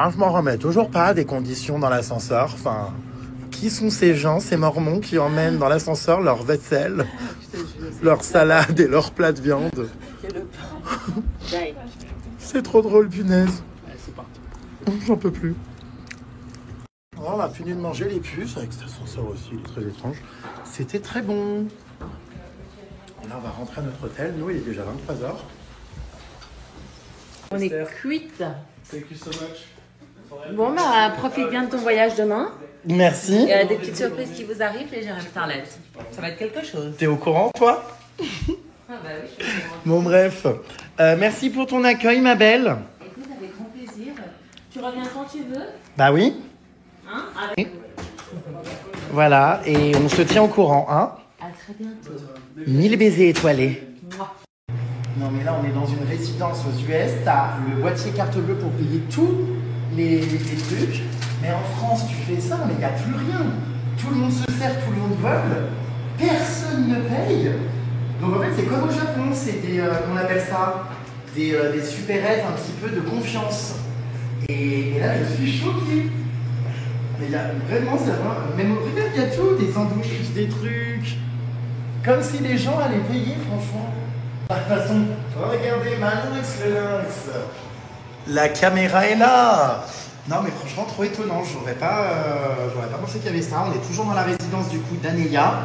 Je m'en remets toujours pas des conditions dans l'ascenseur. Enfin, qui sont ces gens, ces mormons qui emmènent dans l'ascenseur leur vaisselle, leur salade et leur plat de viande? C'est trop drôle, punaise. J'en peux plus. On a fini de manger les puces avec cet ascenseur aussi, il est très étrange. C'était très bon. Et là, on va rentrer à notre hôtel. Nous, il est déjà 23h. On est cuite. Thank you so much. Bon, bah, profite bien de ton voyage demain. Merci. Il y a des petites surprises qui vous arrivent, les Jérém Starlet. Ça va être quelque chose. T'es au courant, toi? Ah bah oui, je suis au courant. Bon, bref. Merci pour ton accueil, ma belle. Écoute, avec grand plaisir. Tu reviens quand tu veux. Bah oui. Hein, avec... Voilà, et on se tient au courant, hein? À très bientôt. 1000 baisers étoilés. Mouah. Non, mais là, on est dans une résidence aux US. T'as le boîtier carte bleue pour payer tous les trucs. Mais en France, tu fais ça, mais il n'y a plus rien. Tout le monde se sert, tout le monde vole. Personne ne paye. Donc en fait, c'est comme au Japon. C'est des, comment on appelle ça? Des supérettes un petit peu de confiance. Et là, je suis choqué. Mais il y a vraiment, ça va. Même regarde, il y a tout. Des sandwichs, des trucs. Comme si les gens allaient payer, franchement. De toute façon, regardez ma lynx, le lynx. La caméra est là. Non, mais franchement, trop étonnant. J'aurais pas pensé qu'il y avait ça. On est toujours dans la résidence du coup d'Aneya.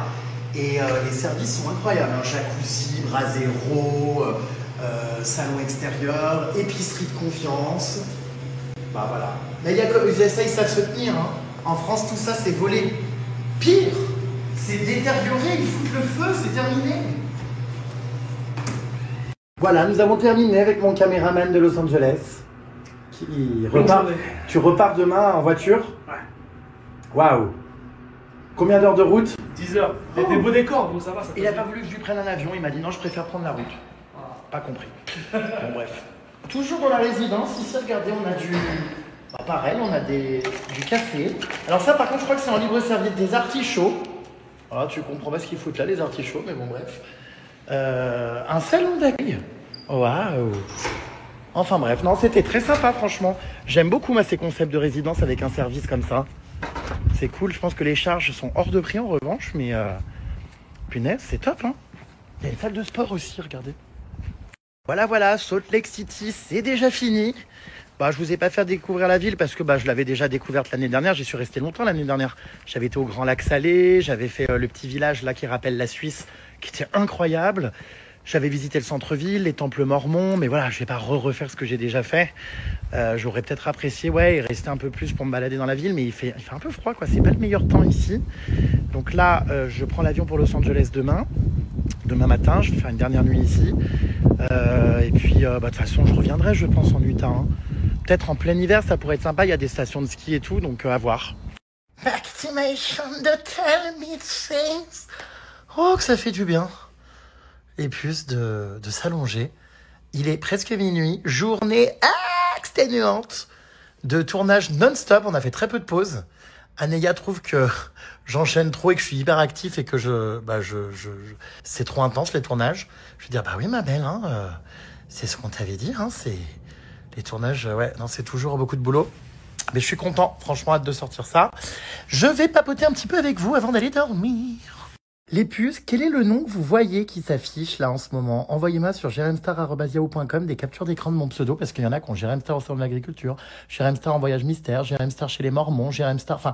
Et les services sont incroyables. Un jacuzzi, brasero, salon extérieur, épicerie de confiance. Bah voilà. Mais il y a que les USA, ils savent se tenir. Hein. En France, tout ça, c'est volé. Pire, c'est détérioré. Ils foutent le feu, c'est terminé. Voilà, nous avons terminé avec mon caméraman de Los Angeles. Qui repart. Tu repars demain en voiture? Ouais. Waouh. Combien d'heures de route? 10 heures. Il y a des beaux décors, donc ça va. Ça Il n'a pas voulu que je lui prenne un avion. Il m'a dit non, je préfère prendre la route. Pas compris. Bon, bref. Toujours dans la résidence. Ici, regardez, on a du. Bah, pareil, on a du café. Alors, ça, par contre, je crois que c'est en libre service des artichauts. Ah, tu comprends pas ce qu'ils foutent là, les artichauts, mais bon, bref. Un salon d'accueil. Waouh. Enfin bref, non, c'était très sympa franchement. J'aime beaucoup moi ces concepts de résidence avec un service comme ça. C'est cool, je pense que les charges sont hors de prix en revanche, mais punaise, c'est top hein. Il y a une salle de sport aussi, regardez. Voilà, Salt Lake City, c'est déjà fini. Bah, je vous ai pas fait découvrir la ville parce que je l'avais déjà découverte l'année dernière. J'y suis resté longtemps l'année dernière. J'avais été au Grand Lac Salé, j'avais fait le petit village là qui rappelle la Suisse, qui était incroyable. J'avais visité le centre-ville, les temples mormons, mais voilà, je vais pas refaire ce que j'ai déjà fait. J'aurais peut-être apprécié, et rester un peu plus pour me balader dans la ville, mais il fait un peu froid, quoi. C'est pas le meilleur temps ici. Donc là, je prends l'avion pour Los Angeles demain matin. Je vais faire une dernière nuit ici. Et puis, de toute façon, je reviendrai, je pense, en Utah. Hein. Peut-être en plein hiver, ça pourrait être sympa. Il y a des stations de ski et tout, donc à voir. Vaccination de tell me things. Oh, que ça fait du bien. Et plus de s'allonger. Il est presque minuit, journée exténuante de tournage non-stop. On a fait très peu de pauses. Aneya trouve que j'enchaîne trop et que je suis hyper actif et que c'est trop intense les tournages. Je vais dire bah oui ma belle, hein, c'est ce qu'on t'avait dit, hein, c'est les tournages, c'est toujours beaucoup de boulot. Mais je suis content, franchement, hâte de sortir ça. Je vais papoter un petit peu avec vous avant d'aller dormir. Les puces, quel est le nom que vous voyez qui s'affiche là en ce moment? Envoyez-moi sur jeremstar@yahoo.com des captures d'écran de mon pseudo parce qu'il y en a qui ont Jeremstar au salon de l'agriculture, Jeremstar en voyage mystère, Jeremstar chez les Mormons, Jeremstar... Enfin,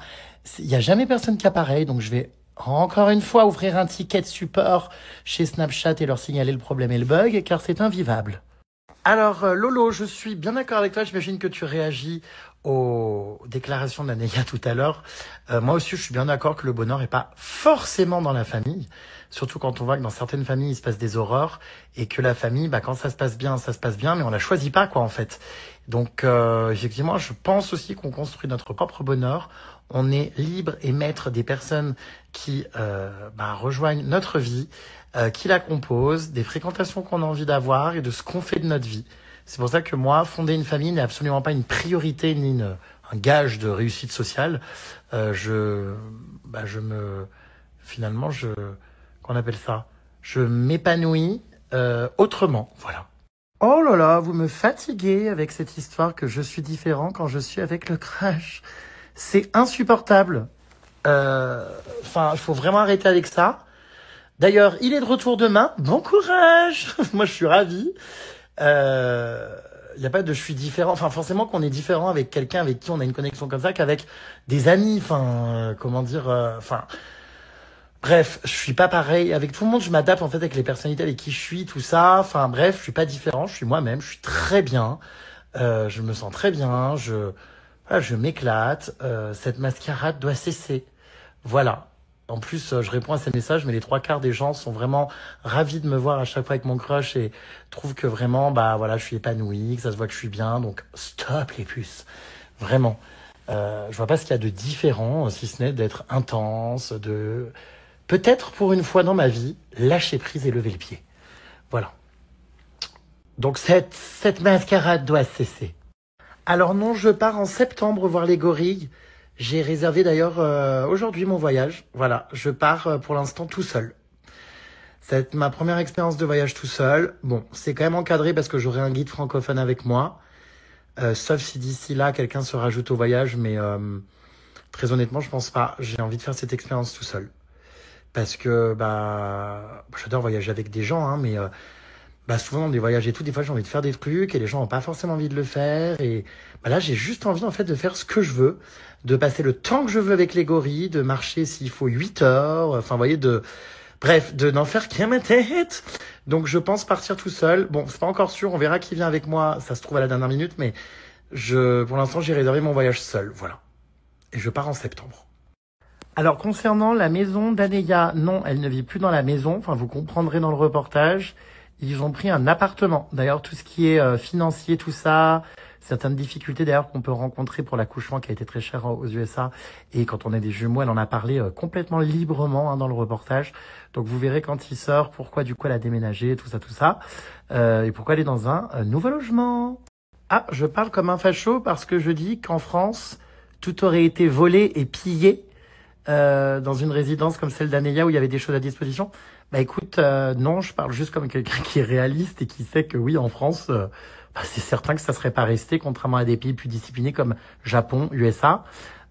il n'y a jamais personne qui a pareil, donc je vais encore une fois ouvrir un ticket de support chez Snapchat et leur signaler le problème et le bug car c'est invivable. Alors Lolo, je suis bien d'accord avec toi, j'imagine que tu réagis aux déclarations d'Aneya tout à l'heure. Moi aussi, je suis bien d'accord que le bonheur n'est pas forcément dans la famille. Surtout quand on voit que dans certaines familles, il se passe des horreurs et que la famille, quand ça se passe bien, mais on la choisit pas, quoi, en fait. Donc, effectivement, je pense aussi qu'on construit notre propre bonheur. On est libre et maître des personnes qui rejoignent notre vie, qui la composent, des fréquentations qu'on a envie d'avoir et de ce qu'on fait de notre vie. C'est pour ça que moi, fonder une famille n'est absolument pas une priorité ni un gage de réussite sociale. Qu'on appelle ça, je m'épanouis autrement. Voilà. Oh là là, vous me fatiguez avec cette histoire que je suis différent quand je suis avec le crush. C'est insupportable. Enfin, il faut vraiment arrêter avec ça. D'ailleurs, il est de retour demain. Bon courage. Moi, je suis ravi. Il n'y a pas de je suis différent. Enfin, forcément qu'on est différent avec quelqu'un avec qui on a une connexion comme ça qu'avec des amis. Enfin, comment dire. Enfin, bref, je suis pas pareil avec tout le monde. Je m'adapte en fait avec les personnalités avec qui je suis, tout ça. Enfin, bref, je suis pas différent. Je suis moi-même. Je suis très bien. Je me sens très bien. Voilà, je m'éclate. Cette mascarade doit cesser. Voilà. En plus, je réponds à ces messages, mais les 3 quarts des gens sont vraiment ravis de me voir à chaque fois avec mon crush et trouvent que vraiment, bah voilà, je suis épanoui, que ça se voit que je suis bien. Donc, stop les puces. Vraiment. Je vois pas ce qu'il y a de différent, si ce n'est d'être intense, de peut-être pour une fois dans ma vie, lâcher prise et lever le pied. Voilà. Donc, cette mascarade doit cesser. Alors non, je pars en septembre voir les gorilles. J'ai réservé d'ailleurs aujourd'hui mon voyage. Voilà, je pars pour l'instant tout seul. C'est ma première expérience de voyage tout seul. Bon, c'est quand même encadré parce que j'aurai un guide francophone avec moi. Sauf si d'ici là, quelqu'un se rajoute au voyage. Mais très honnêtement, je pense pas. J'ai envie de faire cette expérience tout seul. Parce que bah j'adore voyager avec des gens, hein, mais bah souvent dans des voyages et tout, des fois j'ai envie de faire des trucs et les gens n'ont pas forcément envie de le faire. Et bah là, j'ai juste envie en fait de faire ce que je veux, de passer le temps que je veux avec les gorilles, de marcher s'il faut 8 heures, enfin vous voyez, bref, de n'en faire qu'à ma tête. Donc je pense partir tout seul. Bon, c'est pas encore sûr, on verra qui vient avec moi, ça se trouve à la dernière minute, mais pour l'instant j'ai réservé mon voyage seul, voilà. Et je pars en septembre. Alors concernant la maison d'Anéa, non, elle ne vit plus dans la maison, enfin vous comprendrez dans le reportage. Ils ont pris un appartement. D'ailleurs, tout ce qui est financier, tout ça, certaines difficultés d'ailleurs qu'on peut rencontrer pour l'accouchement qui a été très cher aux USA. Et quand on a des jumeaux, elle en a parlé complètement librement dans le reportage. Donc vous verrez quand il sort pourquoi du coup elle a déménagé, tout ça. Et pourquoi elle est dans un nouveau logement. Ah, je parle comme un facho parce que je dis qu'en France, tout aurait été volé et pillé dans une résidence comme celle d'Anéa où il y avait des choses à disposition. Bah écoute, non, je parle juste comme quelqu'un qui est réaliste et qui sait que oui, en France, bah, c'est certain que ça serait pas resté, contrairement à des pays plus disciplinés comme Japon, USA.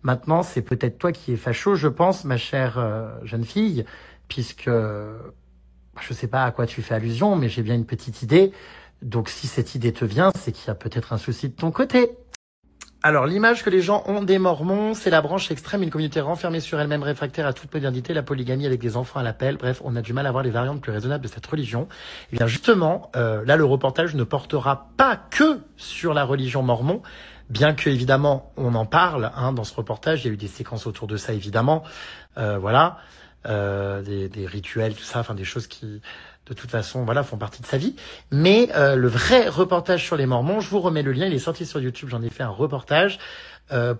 Maintenant, c'est peut-être toi qui es facho, je pense, ma chère jeune fille, puisque je sais pas à quoi tu fais allusion, mais j'ai bien une petite idée. Donc si cette idée te vient, c'est qu'il y a peut-être un souci de ton côté. Alors, l'image que les gens ont des Mormons, c'est la branche extrême, une communauté renfermée sur elle-même, réfractaire à toute modernité, la polygamie avec des enfants à l'appel. Bref, on a du mal à voir les variantes plus raisonnables de cette religion. Et bien justement, là, le reportage ne portera pas que sur la religion mormon, bien que évidemment on en parle dans ce reportage. Il y a eu des séquences autour de ça, évidemment. Voilà, des rituels, tout ça, enfin des choses qui, de toute façon, voilà, font partie de sa vie. Mais le vrai reportage sur les Mormons, je vous remets le lien, il est sorti sur YouTube, j'en ai fait un reportage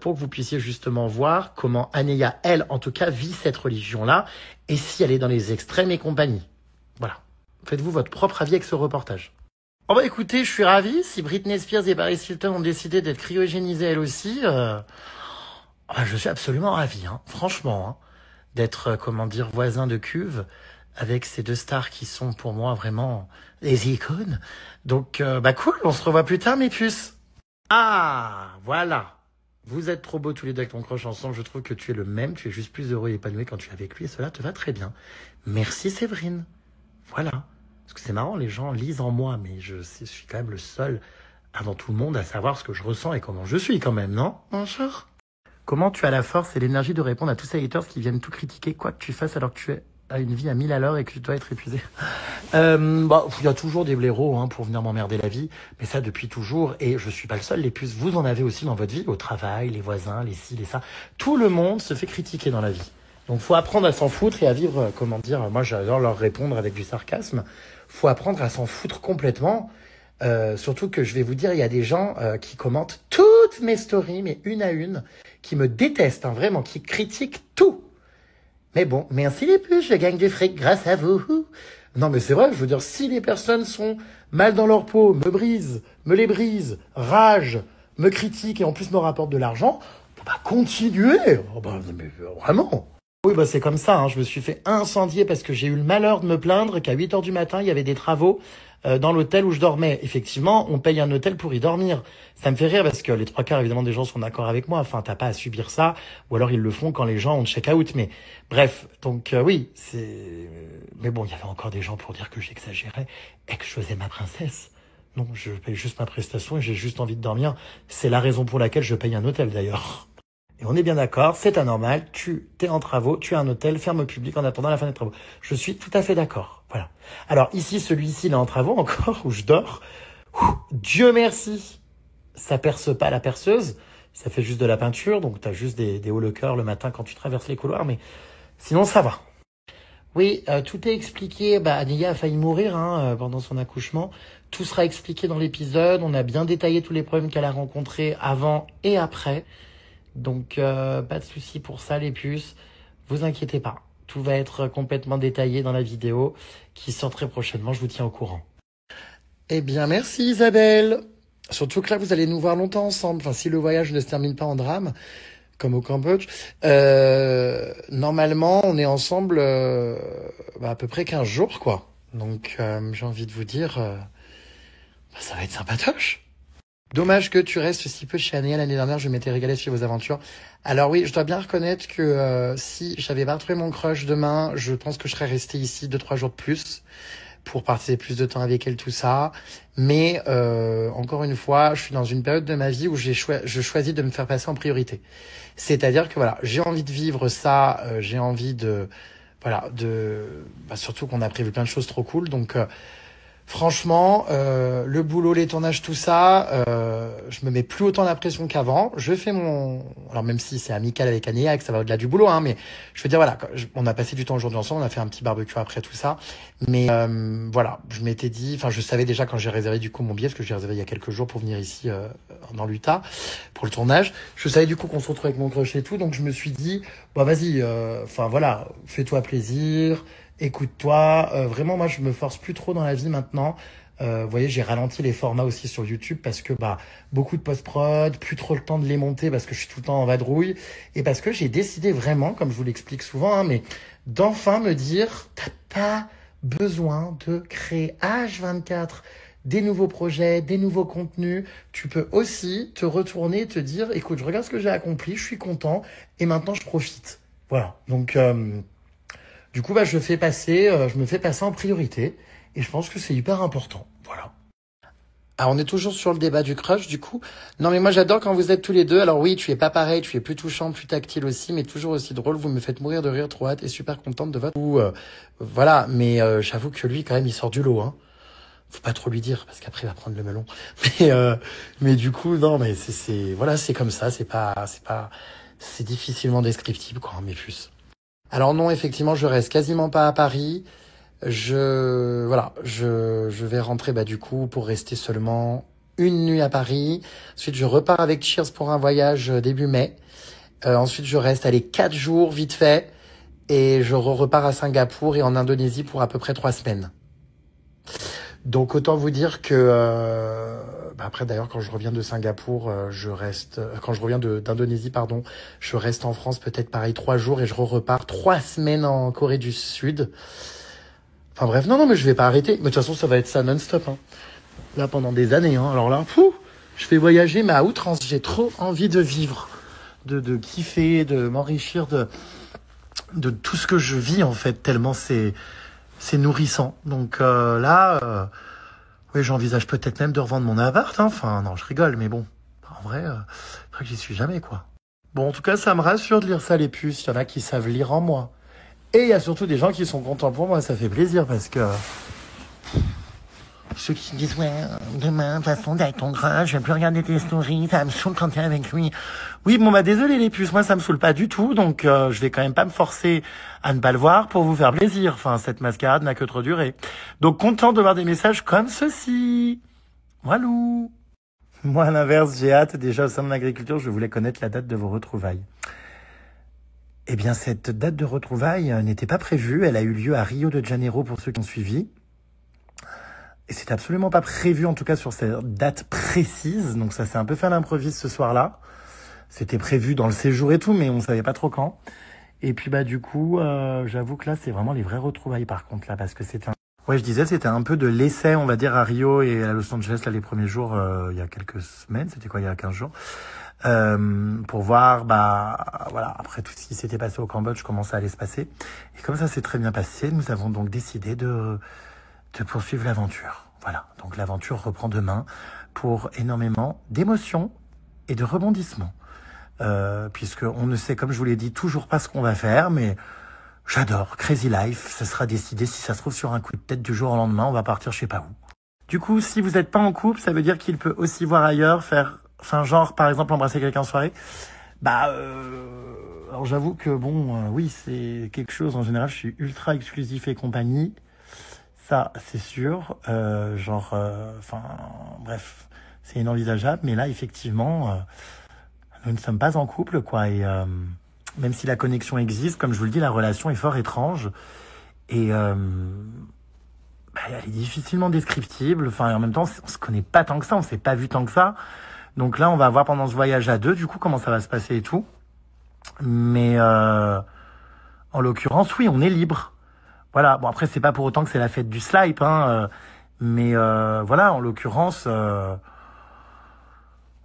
pour que vous puissiez justement voir comment Anéa, elle, en tout cas, vit cette religion-là, et si elle est dans les extrêmes et compagnie. Voilà. Faites-vous votre propre avis avec ce reportage. Oh bah écoutez, je suis ravi, si Britney Spears et Paris Hilton ont décidé d'être cryogénisées elles aussi, je suis absolument ravi, franchement, d'être, voisin de cuve, avec ces deux stars qui sont pour moi vraiment des icônes. Donc, cool, on se revoit plus tard, mes puces. Ah, voilà. Vous êtes trop beaux tous les deux avec ton crush ensemble. Je trouve que tu es le même. Tu es juste plus heureux et épanoui quand tu es avec lui et cela te va très bien. Merci, Séverine. Voilà. Parce que c'est marrant, les gens lisent en moi, mais je suis quand même le seul avant tout le monde à savoir ce que je ressens et comment je suis quand même, non? Bonjour. Comment tu as la force et l'énergie de répondre à tous ces haters qui viennent tout critiquer, quoi que tu fasses alors que tu as une vie à 1000 à l'heure et que tu dois être épuisé? Il y a toujours des blaireaux pour venir m'emmerder la vie, mais ça depuis toujours, et je suis pas le seul, les puces, vous en avez aussi dans votre vie, au travail, les voisins, les ci, les ça. Tout le monde se fait critiquer dans la vie. Donc faut apprendre à s'en foutre et à vivre, moi j'adore leur répondre avec du sarcasme, faut apprendre à s'en foutre complètement. Surtout que je vais vous dire, il y a des gens qui commentent toutes mes stories, mais une à une, qui me détestent, vraiment, qui critiquent tout. Mais bon, merci les puces, je gagne du fric grâce à vous. Non mais c'est vrai, je veux dire, si les personnes sont mal dans leur peau, me les brisent, ragent, me critiquent et en plus me rapportent de l'argent, continuez. Mais vraiment. Oui, bah c'est comme ça, hein. Je me suis fait incendier parce que j'ai eu le malheur de me plaindre qu'à 8 heures du matin, il y avait des travaux dans l'hôtel où je dormais. Effectivement, on paye un hôtel pour y dormir. Ça me fait rire parce que les trois quarts, évidemment, des gens sont d'accord avec moi. Enfin, t'as pas à subir ça. Ou alors, ils le font quand les gens ont check-out. Mais bref, donc oui, c'est... Mais bon, il y avait encore des gens pour dire que j'exagérais et que je faisais ma princesse. Non, je paye juste ma prestation et j'ai juste envie de dormir. C'est la raison pour laquelle je paye un hôtel, d'ailleurs. Et on est bien d'accord, c'est anormal, tu es en travaux, tu as un hôtel, ferme au public en attendant la fin des travaux. Je suis tout à fait d'accord. Voilà. Alors ici, celui-ci, il est en travaux encore, où je dors. Dieu merci, ça perce pas la perceuse, ça fait juste de la peinture, donc tu as juste des hauts le cœur le matin quand tu traverses les couloirs, mais sinon ça va. Oui, tout est expliqué. Adia a failli mourir pendant son accouchement. Tout sera expliqué dans l'épisode. On a bien détaillé tous les problèmes qu'elle a rencontrés avant et après. Donc, pas de souci pour ça, les puces. Vous inquiétez pas. Tout va être complètement détaillé dans la vidéo qui sort très prochainement. Je vous tiens au courant. Eh bien, merci Isabelle. Surtout que là, vous allez nous voir longtemps ensemble. Enfin, si le voyage ne se termine pas en drame, comme au Cambodge, normalement, on est ensemble à peu près 15 jours, quoi. Donc, j'ai envie de vous dire, ça va être sympatoche. Dommage que tu restes si peu chez Anéa. L'année dernière, je m'étais régalé sur vos aventures. Alors oui, je dois bien reconnaître que si j'avais pas retrouvé mon crush demain, je pense que je serais resté ici 2-3 jours de plus pour passer plus de temps avec elle, tout ça. Mais encore une fois, je suis dans une période de ma vie où je choisis de me faire passer en priorité. C'est-à-dire que voilà, j'ai envie de vivre ça, j'ai envie de... Voilà, surtout qu'on a prévu plein de choses trop cool, donc... Franchement, le boulot, les tournages, tout ça, je me mets plus autant la pression qu'avant. Je fais alors même si c'est amical avec Anéa, que ça va au-delà du boulot, mais je veux dire, voilà, on a passé du temps aujourd'hui ensemble, on a fait un petit barbecue après tout ça. Mais voilà, je m'étais dit, je savais déjà quand j'ai réservé du coup mon billet, parce que j'ai réservé il y a quelques jours pour venir ici dans l'Utah pour le tournage. Je savais du coup qu'on se retrouve avec mon crush et tout, donc je me suis dit, vas-y, voilà, fais-toi plaisir. Écoute-toi, vraiment moi je me force plus trop dans la vie maintenant. Vous voyez, j'ai ralenti les formats aussi sur YouTube parce que beaucoup de post-prod, plus trop le temps de les monter parce que je suis tout le temps en vadrouille et parce que j'ai décidé vraiment, comme je vous l'explique souvent, mais d'enfin me dire, t'as pas besoin de créer H24 des nouveaux projets, des nouveaux contenus. Tu peux aussi te retourner et te dire, écoute, je regarde ce que j'ai accompli, je suis content et maintenant je profite. Voilà, donc... Du coup, je me fais passer en priorité. Et je pense que c'est hyper important. Voilà. Alors, on est toujours sur le débat du crush, du coup. Non, mais moi, j'adore quand vous êtes tous les deux. Alors oui, tu es pas pareil, tu es plus touchant, plus tactile aussi, mais toujours aussi drôle. Vous me faites mourir de rire, trop hâte et super contente de votre... voilà, mais j'avoue que lui, quand même, il sort du lot. Faut pas trop lui dire, parce qu'après, il va prendre le melon. Mais du coup, non, mais voilà, c'est comme ça. C'est difficilement descriptible, quoi, mes puces. Alors non, effectivement, je reste quasiment pas à Paris. Je vais rentrer du coup pour rester seulement une nuit à Paris. Ensuite, je repars avec Cheers pour un voyage début mai. Ensuite, je reste 4 jours vite fait et je repars à Singapour et en Indonésie pour à peu près 3 semaines. Donc autant vous dire que après d'ailleurs quand je reviens de Singapour, quand je reviens d'Indonésie pardon, je reste en France peut-être pareil 3 jours et je repars 3 semaines en Corée du Sud. Enfin bref, non mais je vais pas arrêter. Mais de toute façon ça va être ça non-stop. Là pendant des années. Alors là, je vais voyager mais à outrance. J'ai trop envie de vivre, de kiffer, de m'enrichir de tout ce que je vis en fait tellement c'est nourrissant. Donc oui, j'envisage peut-être même de revendre mon appart. Enfin, non, je rigole, mais bon, en vrai, je crois que j'y suis jamais, quoi. Bon, en tout cas, ça me rassure de lire ça, les puces. Il y en a qui savent lire en moi. Et il y a surtout des gens qui sont contents pour moi. Ça fait plaisir parce que... Ceux qui disent, ouais, demain, de toute façon, t'es avec ton crush, je vais plus regarder tes stories, ça me saoule quand t'es avec lui. Oui, bon, désolé les puces, moi ça me saoule pas du tout, donc je vais quand même pas me forcer à ne pas le voir pour vous faire plaisir. Enfin, cette mascarade n'a que trop duré. Donc, content de voir des messages comme ceci. Walou. Moi, à l'inverse, j'ai hâte, déjà au sein de l'agriculture, je voulais connaître la date de vos retrouvailles. Eh bien, cette date de retrouvailles n'était pas prévue, elle a eu lieu à Rio de Janeiro pour ceux qui ont suivi. Et c'était absolument pas prévu, en tout cas, sur cette date précise. Donc ça s'est un peu fait à l'improviste ce soir-là. C'était prévu dans le séjour et tout, mais on savait pas trop quand. Et puis du coup, j'avoue que là, c'est vraiment les vraies retrouvailles par contre là, parce que c'était un... Ouais, je disais, c'était un peu de l'essai, on va dire, à Rio et à Los Angeles, là, les premiers jours, il y a quelques semaines, c'était quoi, il y a 15 jours, pour voir, voilà, après tout ce qui s'était passé au Cambodge, comment ça allait se passer. Et comme ça s'est très bien passé, nous avons donc décidé de poursuivre l'aventure. Voilà, donc l'aventure reprend demain pour énormément d'émotions et de rebondissements. Puisqu'on ne sait, comme je vous l'ai dit, toujours pas ce qu'on va faire, mais j'adore. Crazy Life, ça sera décidé, si ça se trouve sur un coup de tête du jour au lendemain, on va partir je sais pas où. Du coup, si vous n'êtes pas en couple, ça veut dire qu'il peut aussi voir ailleurs, genre, par exemple, embrasser quelqu'un en soirée. Alors j'avoue que oui, c'est quelque chose, en général, je suis ultra exclusif et compagnie. Ça, c'est sûr. Bref, c'est inenvisageable, mais là, effectivement... nous ne sommes pas en couple, quoi. Et même si la connexion existe, comme je vous le dis, la relation est fort étrange. Et elle est difficilement descriptible. Enfin, en même temps, on se connaît pas tant que ça, on s'est pas vu tant que ça. Donc là, on va voir pendant ce voyage à deux, du coup, comment ça va se passer et tout. Mais en l'occurrence, oui, on est libre. Voilà. Bon, après, c'est pas pour autant que c'est la fête du slipe, hein. Mais voilà, en l'occurrence...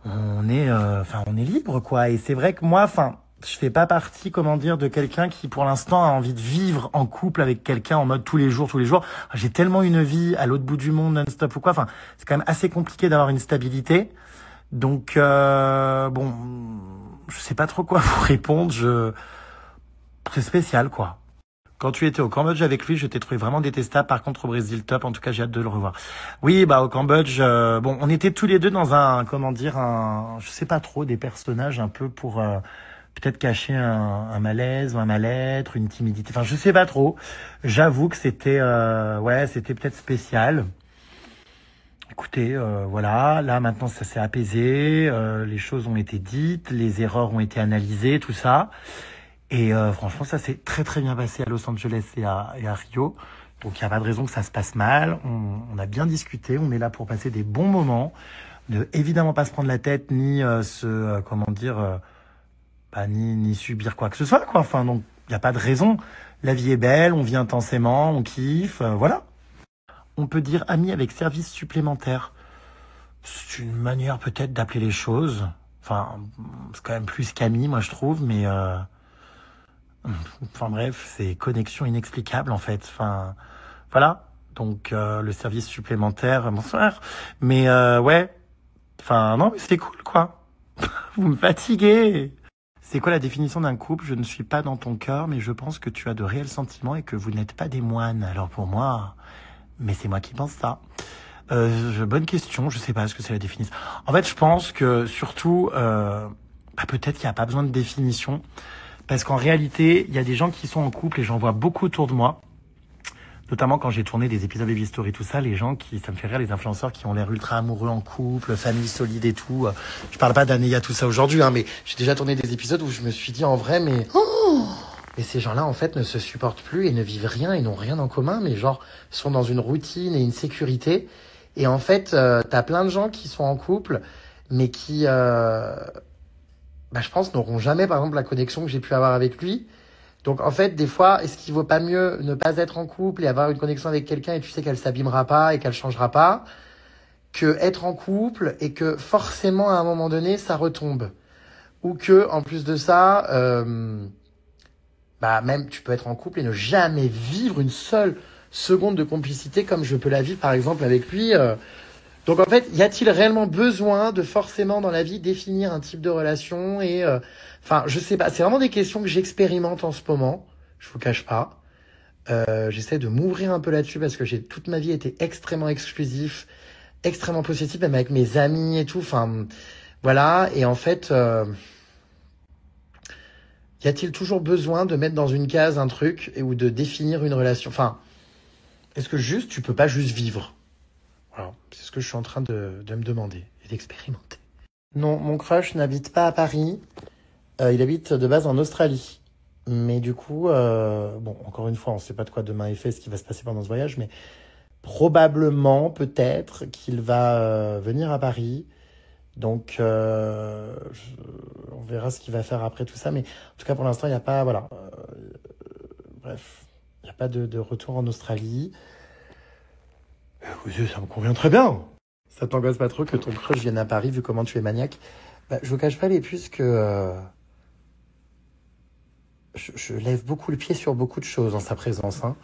on est libre, quoi. Et c'est vrai que moi, je fais pas partie, de quelqu'un qui, pour l'instant, a envie de vivre en couple avec quelqu'un en mode tous les jours. J'ai tellement une vie à l'autre bout du monde, non-stop ou quoi. C'est quand même assez compliqué d'avoir une stabilité. Donc, je sais pas trop quoi vous répondre. C'est spécial, quoi. Quand tu étais au Cambodge avec lui, je t'ai trouvé vraiment détestable. Par contre, au Brésil, top. En tout cas, j'ai hâte de le revoir. Oui, au Cambodge, on était tous les deux dans je sais pas trop, des personnages un peu pour peut-être cacher un malaise ou un mal-être, une timidité. Enfin, je sais pas trop. J'avoue que c'était peut-être spécial. Écoutez, voilà. Là, maintenant, ça s'est apaisé. Les choses ont été dites, les erreurs ont été analysées, tout ça. Et franchement, ça s'est très très bien passé à Los Angeles et à Rio. Donc il n'y a pas de raison que ça se passe mal. On a bien discuté, on est là pour passer des bons moments. Ne évidemment pas se prendre la tête, ni ni subir quoi que ce soit, quoi. Enfin, donc il n'y a pas de raison. La vie est belle, on vit intensément, on kiffe, voilà. On peut dire ami avec service supplémentaire. C'est une manière peut-être d'appeler les choses. Enfin, c'est quand même plus qu'ami, moi je trouve, mais... bref, c'est connexion inexplicable en fait. Voilà. Donc le service supplémentaire, bonsoir. Mais ouais. Non, mais c'est cool quoi. Vous me fatiguez. C'est quoi la définition d'un couple? Je ne suis pas dans ton cœur, mais je pense que tu as de réels sentiments et que vous n'êtes pas des moines. Alors pour moi, mais c'est moi qui pense ça. Bonne question, je sais pas ce que c'est la définition. En fait, je pense que surtout, peut-être qu'il n'y a pas besoin de définition. Parce qu'en réalité, il y a des gens qui sont en couple et j'en vois beaucoup autour de moi. Notamment quand j'ai tourné des épisodes Baby Story, tout ça, ça me fait rire, les influenceurs qui ont l'air ultra amoureux en couple, famille solide et tout. Je parle pas d'Anéa, tout ça aujourd'hui, mais j'ai déjà tourné des épisodes où je me suis dit en vrai, mais ces gens-là, en fait, ne se supportent plus et ne vivent rien et n'ont rien en commun, mais sont dans une routine et une sécurité. Et en fait, t'as plein de gens qui sont en couple, mais qui... je pense, n'auront jamais, par exemple, la connexion que j'ai pu avoir avec lui. Donc, en fait, des fois, est-ce qu'il vaut pas mieux ne pas être en couple et avoir une connexion avec quelqu'un et tu sais qu'elle s'abîmera pas et qu'elle changera pas, que être en couple et que forcément, à un moment donné, ça retombe. Ou que, en plus de ça, même tu peux être en couple et ne jamais vivre une seule seconde de complicité comme je peux la vivre, par exemple, avec lui. Donc en fait, y a-t-il réellement besoin de forcément dans la vie définir un type de relation et je sais pas, c'est vraiment des questions que j'expérimente en ce moment, je vous cache pas. J'essaie de m'ouvrir un peu là-dessus parce que j'ai toute ma vie été extrêmement exclusif, extrêmement possessif, même avec mes amis et tout, voilà, et en fait y a-t-il toujours besoin de mettre dans une case un truc ou de définir une relation? Est-ce que juste tu peux pas juste vivre? Voilà, c'est ce que je suis en train de me demander et d'expérimenter. Non, mon crush n'habite pas à Paris. Il habite de base en Australie. Mais du coup, encore une fois, on ne sait pas de quoi demain est fait, ce qui va se passer pendant ce voyage, mais probablement, peut-être, qu'il va venir à Paris. Donc, on verra ce qu'il va faire après tout ça. Mais en tout cas, pour l'instant, il n'y a pas, bref, il n'y a pas de retour en Australie. Écoutez, ça me convient très bien. Ça t'angoisse pas trop que ton crush vienne à Paris vu comment tu es maniaque? Bah, je vous cache pas les puces que je lève beaucoup le pied sur beaucoup de choses en sa présence. Hein.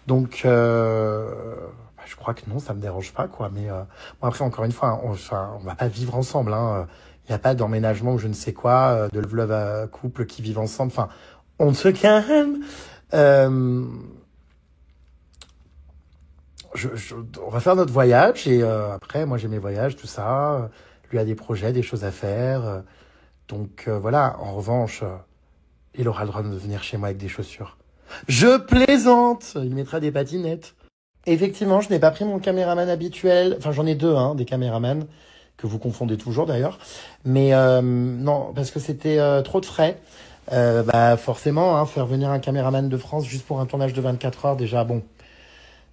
Donc, bah, je crois que non, ça me dérange pas, quoi. Mais bon, après, encore une fois, on va pas vivre ensemble. Hein. Il n'y a pas d'emménagement ou je ne sais quoi, de love couple qui vivent ensemble. Enfin, on se calme. On va faire notre voyage et après, moi j'ai mes voyages, tout ça. Lui a des projets, des choses à faire. Donc voilà, en revanche, il aura le droit de venir chez moi avec des chaussures. Je plaisante! Il mettra des patinettes. Effectivement, je n'ai pas pris mon caméraman habituel. Enfin, j'en ai deux, hein, des caméramans, que vous confondez toujours d'ailleurs. Mais non, parce que c'était trop de frais. Bah forcément, hein, faire venir un caméraman de France juste pour un tournage de 24 heures, déjà, bon,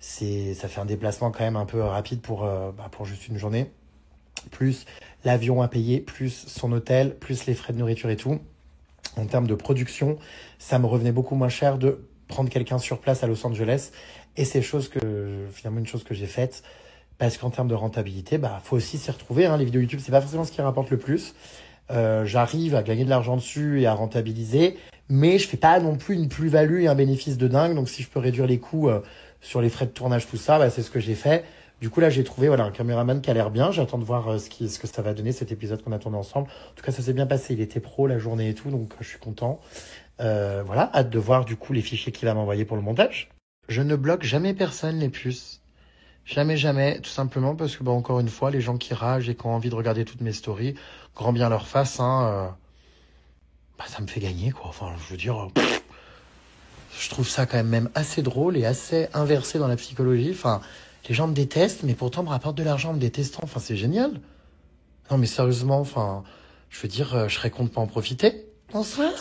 ça fait un déplacement quand même un peu rapide pour juste une journée. Plus l'avion à payer, plus son hôtel, plus les frais de nourriture et tout. En termes de production, ça me revenait beaucoup moins cher de prendre quelqu'un sur place à Los Angeles. Et c'est finalement une chose que j'ai faite. Parce qu'en termes de rentabilité, faut aussi s'y retrouver. Hein. Les vidéos YouTube, c'est pas forcément ce qui rapporte le plus. J'arrive à gagner de l'argent dessus et à rentabiliser. Mais je fais pas non plus une plus-value et un bénéfice de dingue. Donc si je peux réduire les coûts sur les frais de tournage, tout ça, c'est ce que j'ai fait. Du coup, là, j'ai trouvé un caméraman qui a l'air bien. J'attends de voir ce que ça va donner, cet épisode qu'on a tourné ensemble. En tout cas, ça s'est bien passé. Il était pro la journée et tout, donc je suis content. Hâte de voir du coup les fichiers qu'il va m'envoyer pour le montage. Je ne bloque jamais personne, les puces. Jamais, jamais. Tout simplement parce que, encore une fois, les gens qui ragent et qui ont envie de regarder toutes mes stories, grand bien leur face, hein, ça me fait gagner, quoi. Enfin, je veux dire... je trouve ça quand même assez drôle et assez inversé dans la psychologie. Enfin, les gens me détestent, mais pourtant me rapportent de l'argent en me détestant. Enfin, c'est génial. Non, mais sérieusement, enfin, je veux dire, je serais con de pas en profiter. Bonsoir.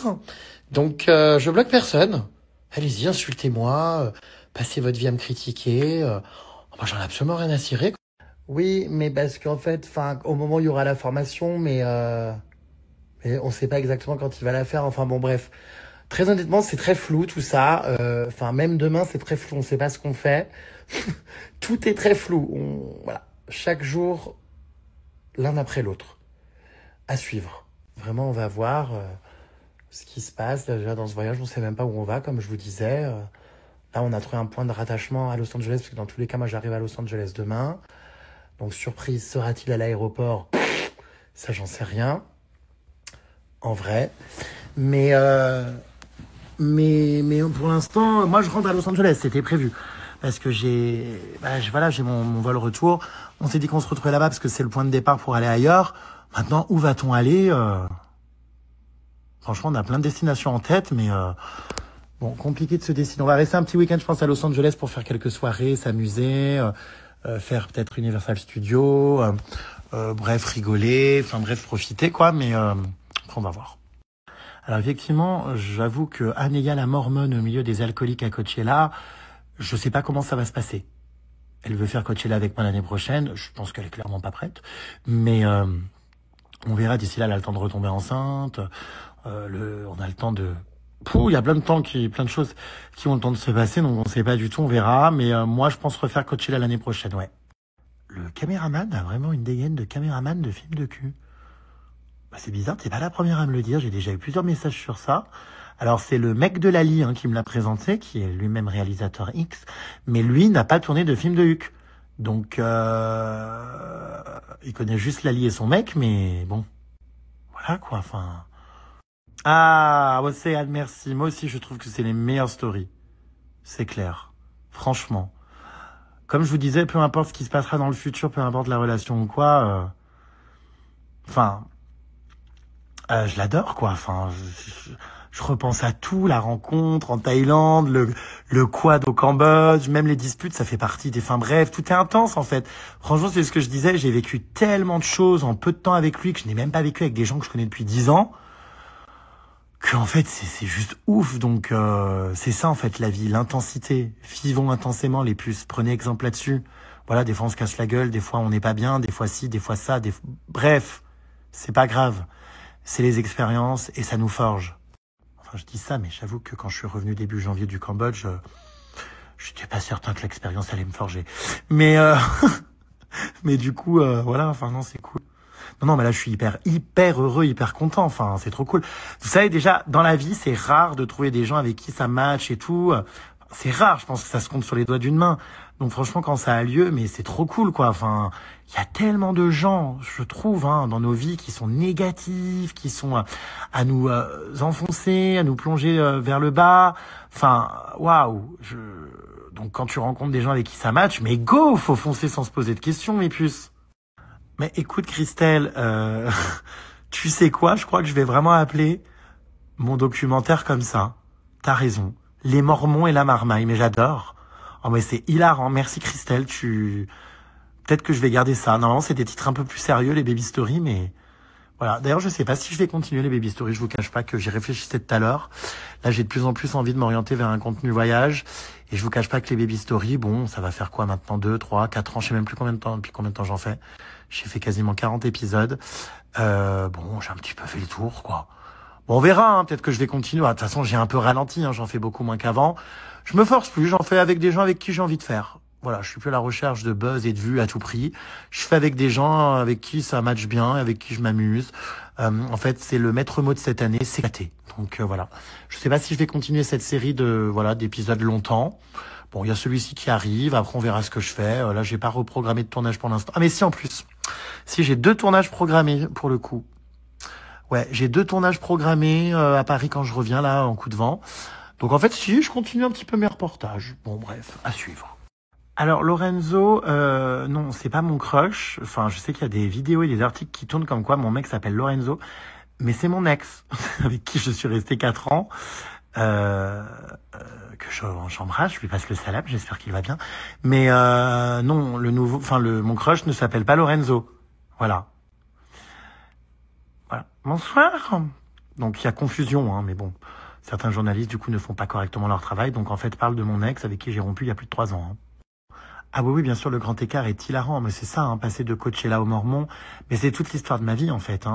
Donc, je bloque personne. Allez-y, insultez-moi, passez votre vie à me critiquer. Moi, j'en ai absolument rien à cirer. Oui, mais parce qu'en fait, au moment où il y aura la formation, mais on sait pas exactement quand il va la faire. Enfin, bon, bref. Très honnêtement, c'est très flou tout ça. Même demain, c'est très flou. On ne sait pas ce qu'on fait. Tout est très flou. Voilà. Chaque jour, l'un après l'autre. À suivre. Vraiment, on va voir ce qui se passe. Déjà, dans ce voyage, on ne sait même pas où on va, comme je vous disais. Là, on a trouvé un point de rattachement à Los Angeles, parce que dans tous les cas, moi, j'arrive à Los Angeles demain. Donc, surprise, sera-t-il à l'aéroport? Ça, j'en sais rien. En vrai. Mais pour l'instant, moi je rentre à Los Angeles, c'était prévu. Parce que j'ai mon vol retour. On s'est dit qu'on se retrouvait là-bas parce que c'est le point de départ pour aller ailleurs. Maintenant, où va-t-on aller Franchement, on a plein de destinations en tête, mais bon, compliqué de se décider. On va rester un petit week-end, je pense, à Los Angeles pour faire quelques soirées, s'amuser, faire peut-être Universal Studios, bref, rigoler, profiter, quoi. Mais après, on va voir. Alors effectivement, j'avoue que Anéa la mormone au milieu des alcooliques à Coachella, je sais pas comment ça va se passer. Elle veut faire Coachella avec moi l'année prochaine, je pense qu'elle est clairement pas prête, mais on verra, d'ici là, elle a le temps de retomber enceinte, on a le temps de... il y a plein de choses qui ont le temps de se passer, donc on sait pas du tout, on verra, mais moi je pense refaire Coachella l'année prochaine, ouais. Le caméraman a vraiment une dégaine de caméraman de film de cul. C'est bizarre, t'es pas la première à me le dire, j'ai déjà eu plusieurs messages sur ça. Alors c'est le mec de Lali qui me l'a présenté, qui est lui-même réalisateur X, mais lui n'a pas tourné de film de Huck. Donc il connaît juste Lali et son mec, mais bon, voilà quoi, enfin... Ah, Océane, merci. Moi aussi je trouve que c'est les meilleures stories. C'est clair, franchement. Comme je vous disais, peu importe ce qui se passera dans le futur, peu importe la relation ou quoi, je l'adore, quoi. Enfin, je repense à tout, la rencontre en Thaïlande, le quad au Cambodge, même les disputes, ça fait partie des... bref, tout est intense, en fait. Franchement, c'est ce que je disais, j'ai vécu tellement de choses en peu de temps avec lui que je n'ai même pas vécu avec des gens que je connais depuis 10 ans, que en fait, c'est juste ouf. Donc, c'est ça, en fait, la vie, l'intensité. Vivons intensément, les puces. Prenez exemple là-dessus. Voilà, des fois, on se casse la gueule, des fois, on n'est pas bien, des fois ci, des fois ça, bref, c'est pas grave. C'est les expériences et ça nous forge. Enfin, je dis ça, mais j'avoue que quand je suis revenu début janvier du Cambodge, je n'étais pas certain que l'expérience allait me forger. Mais, mais du coup, voilà, enfin non, c'est cool. Non, mais là, je suis hyper heureux, hyper content. Enfin, c'est trop cool. Vous savez, déjà, dans la vie, c'est rare de trouver des gens avec qui ça match et tout. C'est rare, je pense que ça se compte sur les doigts d'une main. Donc franchement, quand ça a lieu, mais c'est trop cool, quoi. Enfin, il y a tellement de gens, je trouve, dans nos vies qui sont négatifs, qui sont à nous enfoncer, à nous plonger vers le bas. Enfin, waouh. Donc quand tu rencontres des gens avec qui ça match, mais go, faut foncer sans se poser de questions, mes puces. Mais écoute, Christelle, tu sais quoi? Je crois que je vais vraiment appeler mon documentaire comme ça. T'as raison. Les Mormons et la marmaille, mais j'adore. Oh, mais c'est hilarant. Merci, Christelle. Peut-être que je vais garder ça. Normalement, c'est des titres un peu plus sérieux, les baby stories, mais voilà. D'ailleurs, je sais pas si je vais continuer les baby stories. Je vous cache pas que j'y réfléchissais tout à l'heure. Là, j'ai de plus en plus envie de m'orienter vers un contenu voyage. Et je vous cache pas que les baby stories, bon, ça va faire quoi maintenant? 2, 3, 4 ans, je sais même plus combien de temps, depuis combien de temps j'en fais. J'ai fait quasiment 40 épisodes. Bon, j'ai un petit peu fait le tour, quoi. Bon, on verra, peut-être que je vais continuer. De toute façon, j'ai un peu ralenti, j'en fais beaucoup moins qu'avant. Je me force plus, j'en fais avec des gens avec qui j'ai envie de faire. Voilà, je suis plus à la recherche de buzz et de vues à tout prix. Je fais avec des gens avec qui ça match bien, avec qui je m'amuse. En fait, c'est le maître mot de cette année, c'est éclater. Donc voilà. Je sais pas si je vais continuer cette série d'épisodes longtemps. Bon, il y a celui-ci qui arrive, après on verra ce que je fais. Là, j'ai pas reprogrammé de tournage pour l'instant. Ah mais si, en plus. Si, j'ai 2 tournages programmés pour le coup. Ouais, j'ai 2 tournages programmés à Paris quand je reviens là en coup de vent. Donc en fait, si, je continue un petit peu mes reportages. Bon bref, à suivre. Alors Lorenzo, non, c'est pas mon crush. Enfin, je sais qu'il y a des vidéos et des articles qui tournent comme quoi mon mec s'appelle Lorenzo, mais c'est mon ex avec qui je suis resté 4 ans. Que j'embrasse, je lui passe le salam, j'espère qu'il va bien. Mais non, mon crush ne s'appelle pas Lorenzo. Voilà. Voilà. Bonsoir. Donc il y a confusion, mais bon. Certains journalistes, du coup, ne font pas correctement leur travail. Donc en fait, parlent de mon ex avec qui j'ai rompu il y a plus de 3 ans. Ah oui, bien sûr, le grand écart est hilarant. Mais c'est ça, passer de Coachella au Mormon. Mais c'est toute l'histoire de ma vie, en fait.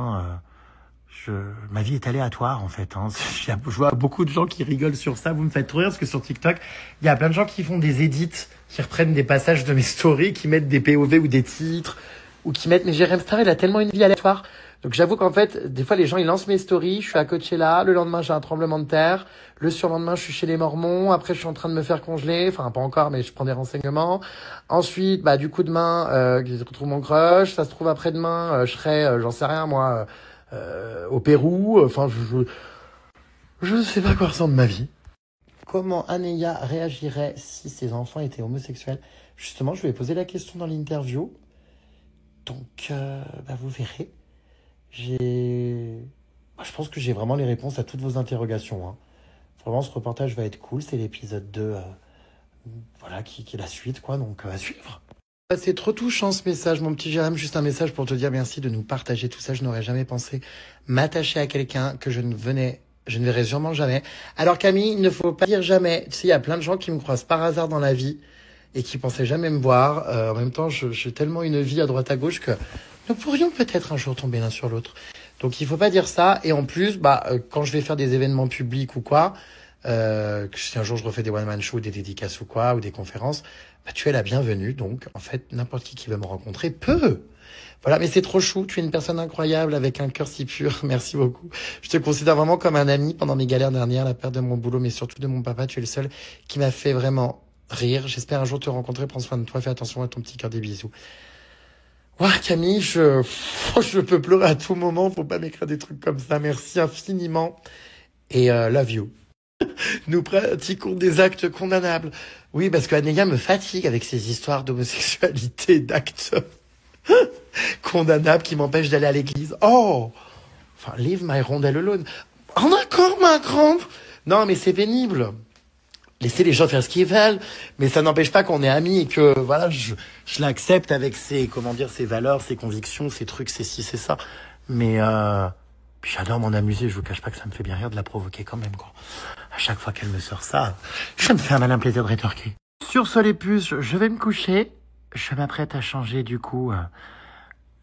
Ma vie est aléatoire, en fait. Je vois beaucoup de gens qui rigolent sur ça. Vous me faites trop rire parce que sur TikTok, il y a plein de gens qui font des edits, qui reprennent des passages de mes stories, qui mettent des POV ou des titres, ou qui mettent... Mais Jérém Star, il a tellement une vie aléatoire. Donc j'avoue qu'en fait, des fois les gens ils lancent mes stories, je suis à Coachella, le lendemain j'ai un tremblement de terre, le surlendemain je suis chez les Mormons, après je suis en train de me faire congeler, enfin pas encore mais je prends des renseignements. Ensuite, du coup demain, je retrouve mon crush, ça se trouve après-demain, je serai, j'en sais rien moi, au Pérou, enfin je ne sais pas quoi ressemble ma vie. Comment Anéa réagirait si ses enfants étaient homosexuels? Justement, je lui ai posé la question dans l'interview, donc vous verrez. Je pense que j'ai vraiment les réponses à toutes vos interrogations. Vraiment, ce reportage va être cool. C'est l'épisode 2, qui est la suite, quoi. Donc, à suivre. C'est trop touchant, ce message, mon petit Jérém. Juste un message pour te dire merci de nous partager tout ça. Je n'aurais jamais pensé m'attacher à quelqu'un que je ne verrai sûrement jamais. Alors, Camille, il ne faut pas dire jamais. Tu sais, il y a plein de gens qui me croisent par hasard dans la vie et qui pensaient jamais me voir. En même temps, j'ai tellement une vie à droite à gauche que nous pourrions peut-être un jour tomber l'un sur l'autre. Donc il faut pas dire ça. Et en plus, quand je vais faire des événements publics ou quoi, que si un jour je refais des one-man shows, des dédicaces ou quoi, ou des conférences, tu es la bienvenue. Donc en fait, n'importe qui veut me rencontrer peut. Voilà, mais c'est trop chou. Tu es une personne incroyable avec un cœur si pur. Merci beaucoup. Je te considère vraiment comme un ami pendant mes galères dernières, la perte de mon boulot, mais surtout de mon papa. Tu es le seul qui m'a fait vraiment rire. J'espère un jour te rencontrer. Prends soin de toi. Fais attention à ton petit cœur. Des bisous. Ouais, Camille, je peux pleurer à tout moment. Faut pas m'écrire des trucs comme ça. Merci infiniment. Et love you. Nous pratiquons des actes condamnables. Oui, parce que Anéa me fatigue avec ces histoires d'homosexualité, d'actes condamnables qui m'empêchent d'aller à l'église. Oh, enfin, leave my rondelle alone. Oh, d'accord, ma grande. Non, mais c'est pénible. Laisser les gens faire ce qu'ils veulent, mais ça n'empêche pas qu'on est amis et que voilà, je l'accepte avec ses valeurs, ses convictions, ses trucs, ses ci, c'est ça. Mais puis j'adore m'en amuser, je vous cache pas que ça me fait bien rire de la provoquer quand même, quoi. À chaque fois qu'elle me sort ça, ça me fait un malin plaisir de rétorquer. Sur ce les puces, je vais me coucher. Je m'apprête à changer du coup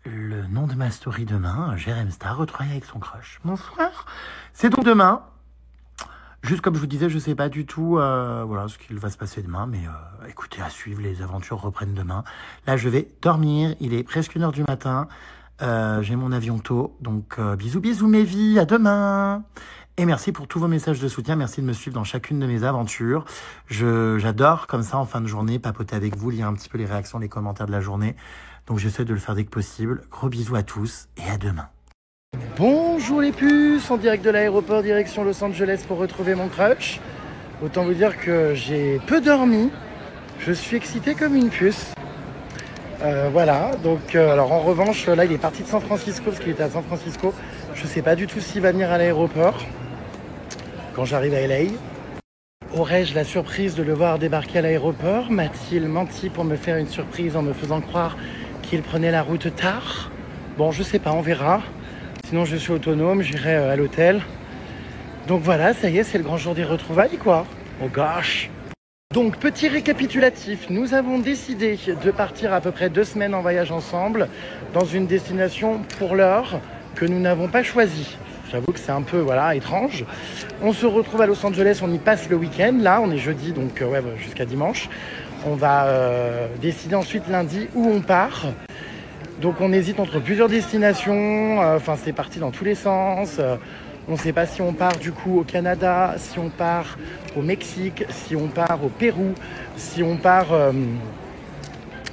le nom de ma story demain, Jérém Star retrouvaille avec son crush. Bonsoir. C'est donc demain. Juste comme je vous disais, je ne sais pas du tout voilà, ce qu'il va se passer demain, mais écoutez, à suivre, les aventures reprennent demain. Là, je vais dormir, il est presque 1h du matin, j'ai mon avion tôt, donc bisous, bisous mes vies, à demain. Et merci pour tous vos messages de soutien, merci de me suivre dans chacune de mes aventures. J'adore comme ça en fin de journée papoter avec vous, lire un petit peu les réactions, les commentaires de la journée. Donc j'essaie de le faire dès que possible. Gros bisous à tous et à demain. Bonjour les puces, en direct de l'aéroport direction Los Angeles pour retrouver mon crush. Autant vous dire que j'ai peu dormi, je suis excité comme une puce. Voilà, donc alors en revanche, là il est parti de San Francisco parce qu'il était à San Francisco. Je sais pas du tout s'il va venir à l'aéroport quand j'arrive à LA. Aurais-je la surprise de le voir débarquer à l'aéroport? M'a-t-il menti pour me faire une surprise en me faisant croire qu'il prenait la route tard? Bon, je sais pas, on verra. Sinon, je suis autonome, j'irai à l'hôtel. Donc voilà, ça y est, c'est le grand jour des retrouvailles, quoi. Oh gosh. Donc, petit récapitulatif. Nous avons décidé de partir à peu près 2 semaines en voyage ensemble dans une destination, pour l'heure, que nous n'avons pas choisie. J'avoue que c'est un peu étrange. On se retrouve à Los Angeles, on y passe le week-end. Là, on est jeudi, donc jusqu'à dimanche. On va décider ensuite lundi où on part. Donc on hésite entre plusieurs destinations. Enfin, c'est parti dans tous les sens. On ne sait pas si on part du coup au Canada, si on part au Mexique, si on part au Pérou, si on part...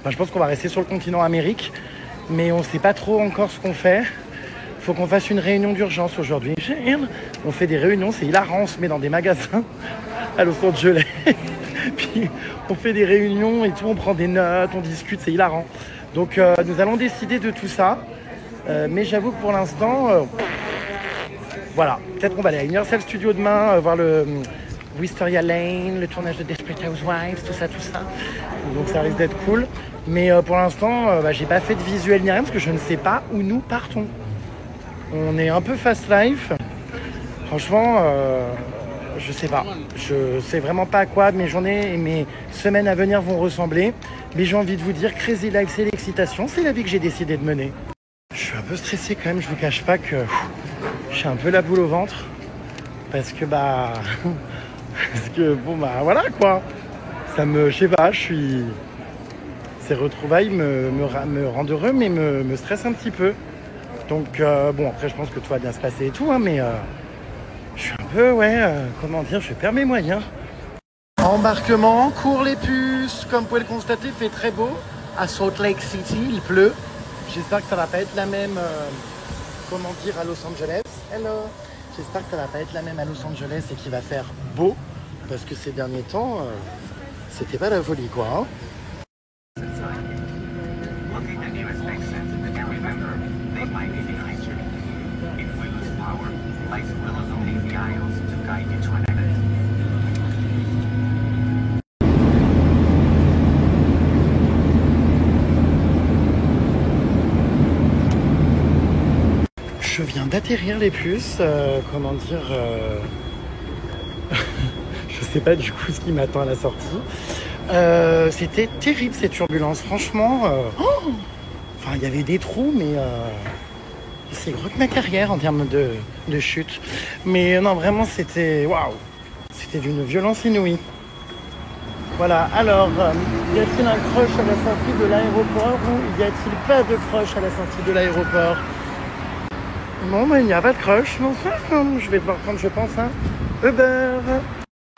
je pense qu'on va rester sur le continent Amérique. Mais on ne sait pas trop encore ce qu'on fait. Il faut qu'on fasse une réunion d'urgence aujourd'hui. On fait des réunions, c'est hilarant, on se met dans des magasins à Los Angeles. Puis on fait des réunions et tout, on prend des notes, on discute, c'est hilarant. Donc nous allons décider de tout ça. Mais j'avoue que pour l'instant, voilà. Peut-être qu'on va aller à Universal Studios demain, voir le Wisteria Lane, le tournage de Desperate Housewives, tout ça. Donc ça risque d'être cool. Mais pour l'instant, j'ai pas fait de visuel ni rien parce que je ne sais pas où nous partons. On est un peu fast life. Franchement, je sais pas. Je sais vraiment pas à quoi mes journées et mes semaines à venir vont ressembler. Mais j'ai envie de vous dire, Crazy Life, c'est l'excitation. C'est la vie que j'ai décidé de mener. Je suis un peu stressé quand même. Je vous cache pas que j'ai un peu la boule au ventre. Parce que voilà quoi. Ça me, je sais pas, ces retrouvailles me rendent heureux mais me stressent un petit peu. Donc après je pense que tout va bien se passer et tout, hein, mais je suis un peu, comment dire, je perds mes moyens. Embarquement, cours les puces, comme vous pouvez le constater, il fait très beau. À Salt Lake City, il pleut. J'espère que ça va pas être la même, à Los Angeles. Hello. J'espère que ça va pas être la même à Los Angeles et qu'il va faire beau. Parce que ces derniers temps, c'était pas la folie, quoi. Hein. Je viens d'atterrir les puces, je sais pas du coup ce qui m'attend à la sortie. C'était terrible cette turbulence, franchement. Il y avait des trous, mais c'est gros que ma carrière en termes de chute. Mais non, vraiment, c'était waouh, c'était d'une violence inouïe. Voilà, alors, y a-t-il un crush à la sortie de l'aéroport ou y a-t-il pas de crush à la sortie de l'aéroport? Non, mais il n'y a pas de crush. Non, je vais devoir prendre, je pense, un Uber.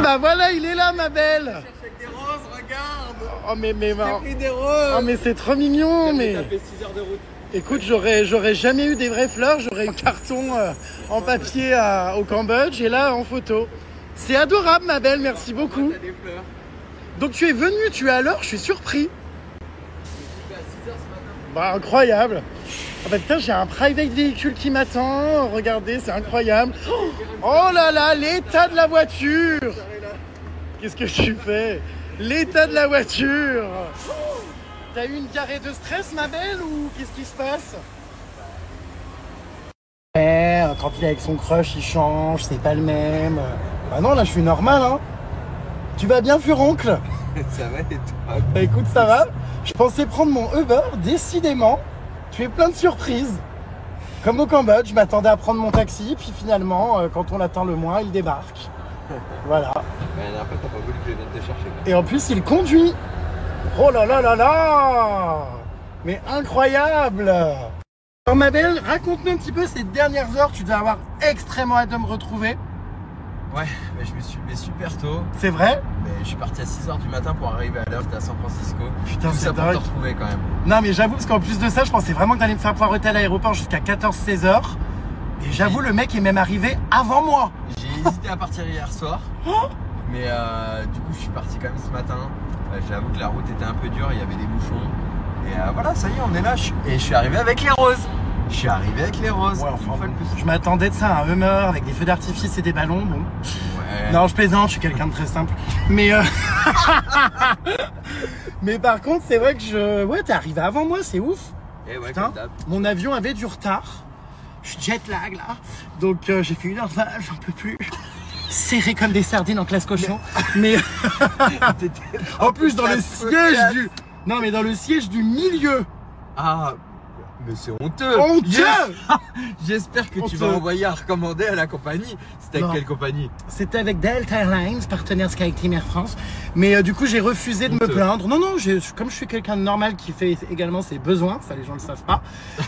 Bah voilà, il est là, ma belle. Avec des roses, regarde. Oh, mais J'ai pris des roses. oh, mais c'est trop mignon, mais... Ça fait 6 heures de route. Écoute, j'aurais jamais eu des vraies fleurs, j'aurais eu carton en papier au Cambodge et là en photo. C'est adorable, ma belle, merci beaucoup. T'as des fleurs. Donc tu es venu, tu es à l'heure, je suis surpris. Je suis à 6 heures ce matin. Bah incroyable. Ah bah putain, j'ai un private véhicule qui m'attend, regardez, c'est incroyable. Oh là là, l'état de la voiture. Qu'est-ce que tu fais? L'état de la voiture. T'as eu une diarrhée de stress, ma belle, ou qu'est-ce qui se passe? Quand il est avec son crush, il change, c'est pas le même. Bah non, là, je suis normal, hein. Tu vas bien, furoncle? Ça va et toi? Bah écoute, ça va. Je pensais prendre mon Uber, décidément. Tu es plein de surprises. Comme au Cambodge, je m'attendais à prendre mon taxi, puis finalement, quand on l'attend le moins, il débarque. Voilà. Mais la dernière fois, t'as pas voulu que je vienne te chercher. Quoi. Et en plus, il conduit. Oh là là là là. Mais incroyable. Alors ma belle, raconte-nous un petit peu ces dernières heures. Tu dois avoir extrêmement hâte de me retrouver. Ouais, mais je me suis levé super tôt. C'est vrai? Mais je suis parti à 6h du matin pour arriver à l'heure. J'étais à San Francisco. Putain, Tout c'est ça pour dingue. te retrouver quand même. Non mais j'avoue, parce qu'en plus de ça, je pensais vraiment que t'allais me faire poireauter à l'aéroport jusqu'à 14-16 heures. Et j'avoue, le mec est même arrivé avant moi. J'ai hésité à partir hier soir. Mais du coup, je suis parti quand même ce matin. J'avoue que la route était un peu dure, il y avait des bouchons. Et voilà, ça y est, on est là. Et je suis arrivé avec les roses. Je suis arrivé avec les roses. Ouais, enfin, Une fois de plus. je m'attendais de ça à un Hummer avec des feux d'artifice et des ballons. Bon. Ouais. Non, je plaisante, je suis quelqu'un de très simple. Mais mais par contre, c'est vrai que ouais, t'es arrivé avant moi, c'est ouf. Et ouais, Putain, comme d'hab. mon avion avait du retard. Je suis jet lag là. Donc j'ai fait 1h20, j'en peux plus. Serré comme des sardines en classe cochon. Mais en plus dans le siège du. Non mais dans le siège du milieu. Ah, mais c'est honteux. Honteux. J'espère que tu vas Honteux. envoyer à recommander à la compagnie. C'était avec Non. quelle compagnie? C'était avec Delta Airlines, partenaire SkyTeam Air France. Mais du coup, j'ai refusé de me Honteux. plaindre. Non, non, comme je suis quelqu'un de normal qui fait également ses besoins, ça les gens ne le savent pas.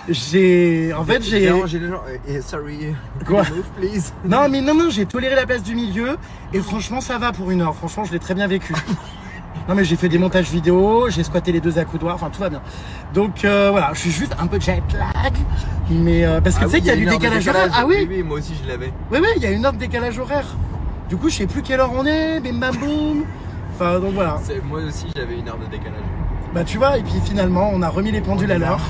J'ai Dérangez les gens. Sorry. Quoi? Move, please. Non, mais non, j'ai toléré la place du milieu. Et franchement, ça va pour 1 heure. Franchement, je l'ai très bien vécu. Non, mais j'ai fait des montages vidéo, j'ai squatté les 2 accoudoirs, enfin tout va bien. Donc voilà, je suis juste un peu jet lag. Mais parce que tu sais qu'il y a du décalage horaire. Ah oui? Oui, moi aussi je l'avais. Oui, il y a 1 heure de décalage horaire. Du coup, je sais plus quelle heure on est, bim bam boum. Enfin, donc voilà. Moi aussi j'avais 1 heure de décalage. Bah, tu vois, et puis finalement, on a remis les pendules à l'heure.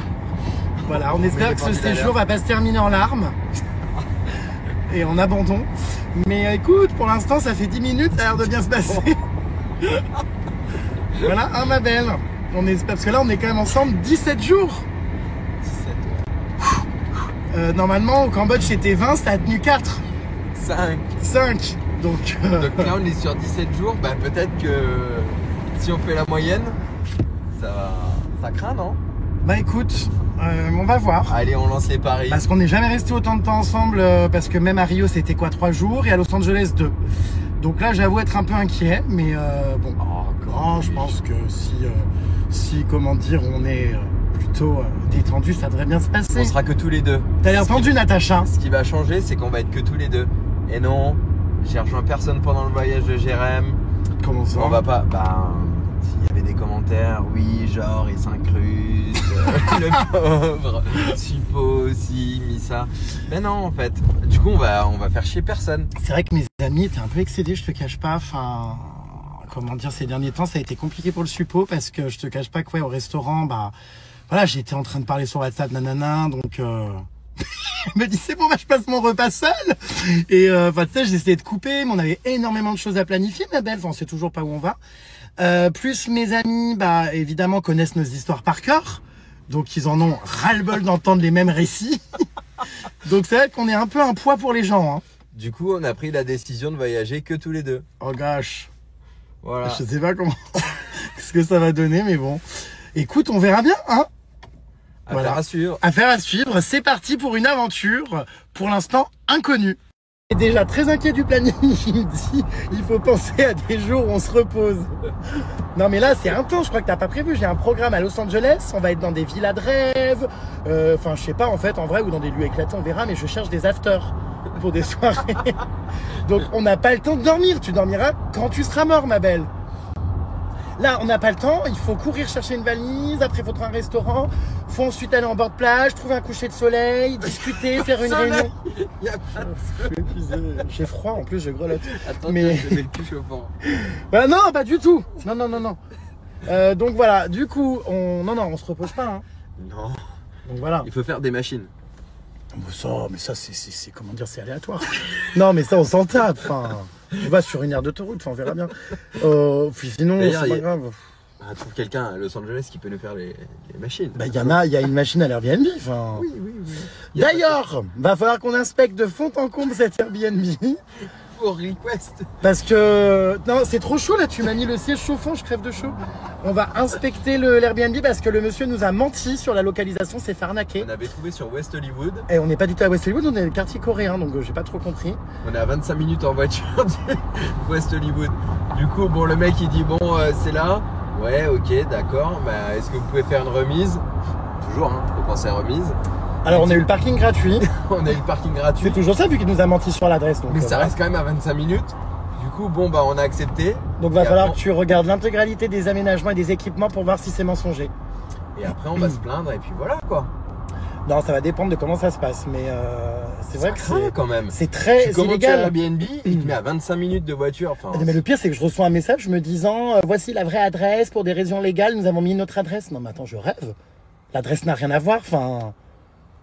Voilà, on espère les que ce pendules à séjour l'heure. va pas se terminer en larmes et en abandon. Mais écoute, pour l'instant, ça fait 10 minutes, ça a l'air de bien se passer. Voilà, hein, ma belle. Parce que là, on est quand même ensemble 17 jours. 17. Normalement, au Cambodge, c'était 20, ça a tenu 4. 5. 5. Donc, Donc là on est sur 17 jours, bah peut-être que si on fait la moyenne, ça craint, non? bah écoute, on va voir. Allez, on lance les paris. Parce qu'on n'est jamais resté autant de temps ensemble, parce que même à Rio, c'était quoi, 3 jours, et à Los Angeles, 2. Donc là, j'avoue être un peu inquiet, mais bon. Non, je pense que si, comment dire, on est plutôt détendu, ça devrait bien se passer. On sera que tous les deux. T'as l'air tendu, Natacha. Ce qui va changer, c'est qu'on va être que tous les deux. Et non, j'ai rejoint personne pendant le voyage de Jérém. Comment ça? On va pas. Bah, s'il y avait des commentaires, oui, genre, il s'incruste, le pauvre, Suppo aussi, Missa. Mais non, en fait. Du coup, on va faire chier personne. C'est vrai que mes amis étaient un peu excédés, je te cache pas. Enfin, comment dire, ces derniers temps, ça a été compliqué pour le Suppo parce que je te cache pas que, ouais, au restaurant, bah, voilà, j'étais en train de parler sur WhatsApp, nanana, donc. Je me dis c'est bon, bah, je passe mon repas seul. Et enfin, tu sais, j'ai essayé de couper, mais on avait énormément de choses à planifier, ma belle. Enfin, on sait toujours pas où on va. Plus mes amis, bah évidemment connaissent nos histoires par cœur, donc ils en ont ras-le-bol d'entendre les mêmes récits. Donc c'est vrai qu'on est un peu un poids pour les gens. Hein. Du coup, on a pris la décision de voyager que tous les deux. Oh gosh, Voilà. je sais pas comment, ce que ça va donner, mais bon. Écoute, on verra bien, hein. Voilà. Affaire à suivre. Affaire à suivre, c'est parti pour une aventure, pour l'instant inconnue. Je suis déjà très inquiet du planning, il me dit, il faut penser à des jours où on se repose. Non mais là c'est intense, je crois que t'as pas prévu, j'ai un programme à Los Angeles, on va être dans des villas de rêve, enfin je sais pas en fait en vrai, ou dans des lieux éclatants, on verra, mais je cherche des afters pour des soirées. Donc on n'a pas le temps de dormir, tu dormiras quand tu seras mort ma belle. Là, on n'a pas le temps, il faut courir chercher une valise, après il faut trouver un restaurant, faut ensuite aller en bord de plage, trouver un coucher de soleil, discuter, faire une réunion. Y a pas de... J'ai froid, en plus je grelotte. Attends, Mais- je mets le cul chauffant. Bah non, pas du tout. Non. Donc voilà, du coup, on se repose pas. Hein. Non. Donc voilà. Il faut faire des machines. Mais ça, c'est comment dire, c'est aléatoire. Non, mais ça, on s'en tape. Enfin, tu vas sur une aire d'autoroute, enfin, on verra bien. Puis sinon, D'ailleurs, c'est pas il y a- grave. Ah, trouve quelqu'un à Los Angeles qui peut nous faire les machines. Bah, il y a une machine à l'Airbnb. Enfin. Oui. Y a D'ailleurs, va falloir qu'on inspecte de fond en comble cet Airbnb. pour request. Parce que... Non, c'est trop chaud là, tu m'as mis le siège chauffant, je crève de chaud. On va inspecter l'Airbnb parce que le monsieur nous a menti sur la localisation, c'est fait arnaquer. On avait trouvé sur West Hollywood. Et on n'est pas du tout à West Hollywood, on est dans le quartier coréen, donc j'ai pas trop compris. On est à 25 minutes en voiture de West Hollywood. Du coup, bon, le mec il dit bon, c'est là. Ouais, ok, d'accord. Bah, est-ce que vous pouvez faire une remise? Toujours, hein, faut penser à remise. Alors on a eu le parking gratuit. On a eu le parking gratuit. C'est toujours ça vu qu'il nous a menti sur l'adresse. Mais ça reste quand même à 25 minutes. Du coup, bon, bah, on a accepté. Donc va falloir que tu regardes l'intégralité des aménagements et des équipements pour voir si c'est mensonger. Et après, on va se plaindre et puis voilà quoi. Non, ça va dépendre de comment ça se passe, mais c'est vrai que c'est quand même. C'est très tu illégal. Airbnb, il te met à 25 minutes de voiture. Enfin, mais le pire, c'est que je reçois un message me disant voici la vraie adresse pour des raisons légales. Nous avons mis notre adresse. Non, mais attends, je rêve. L'adresse n'a rien à voir. Enfin.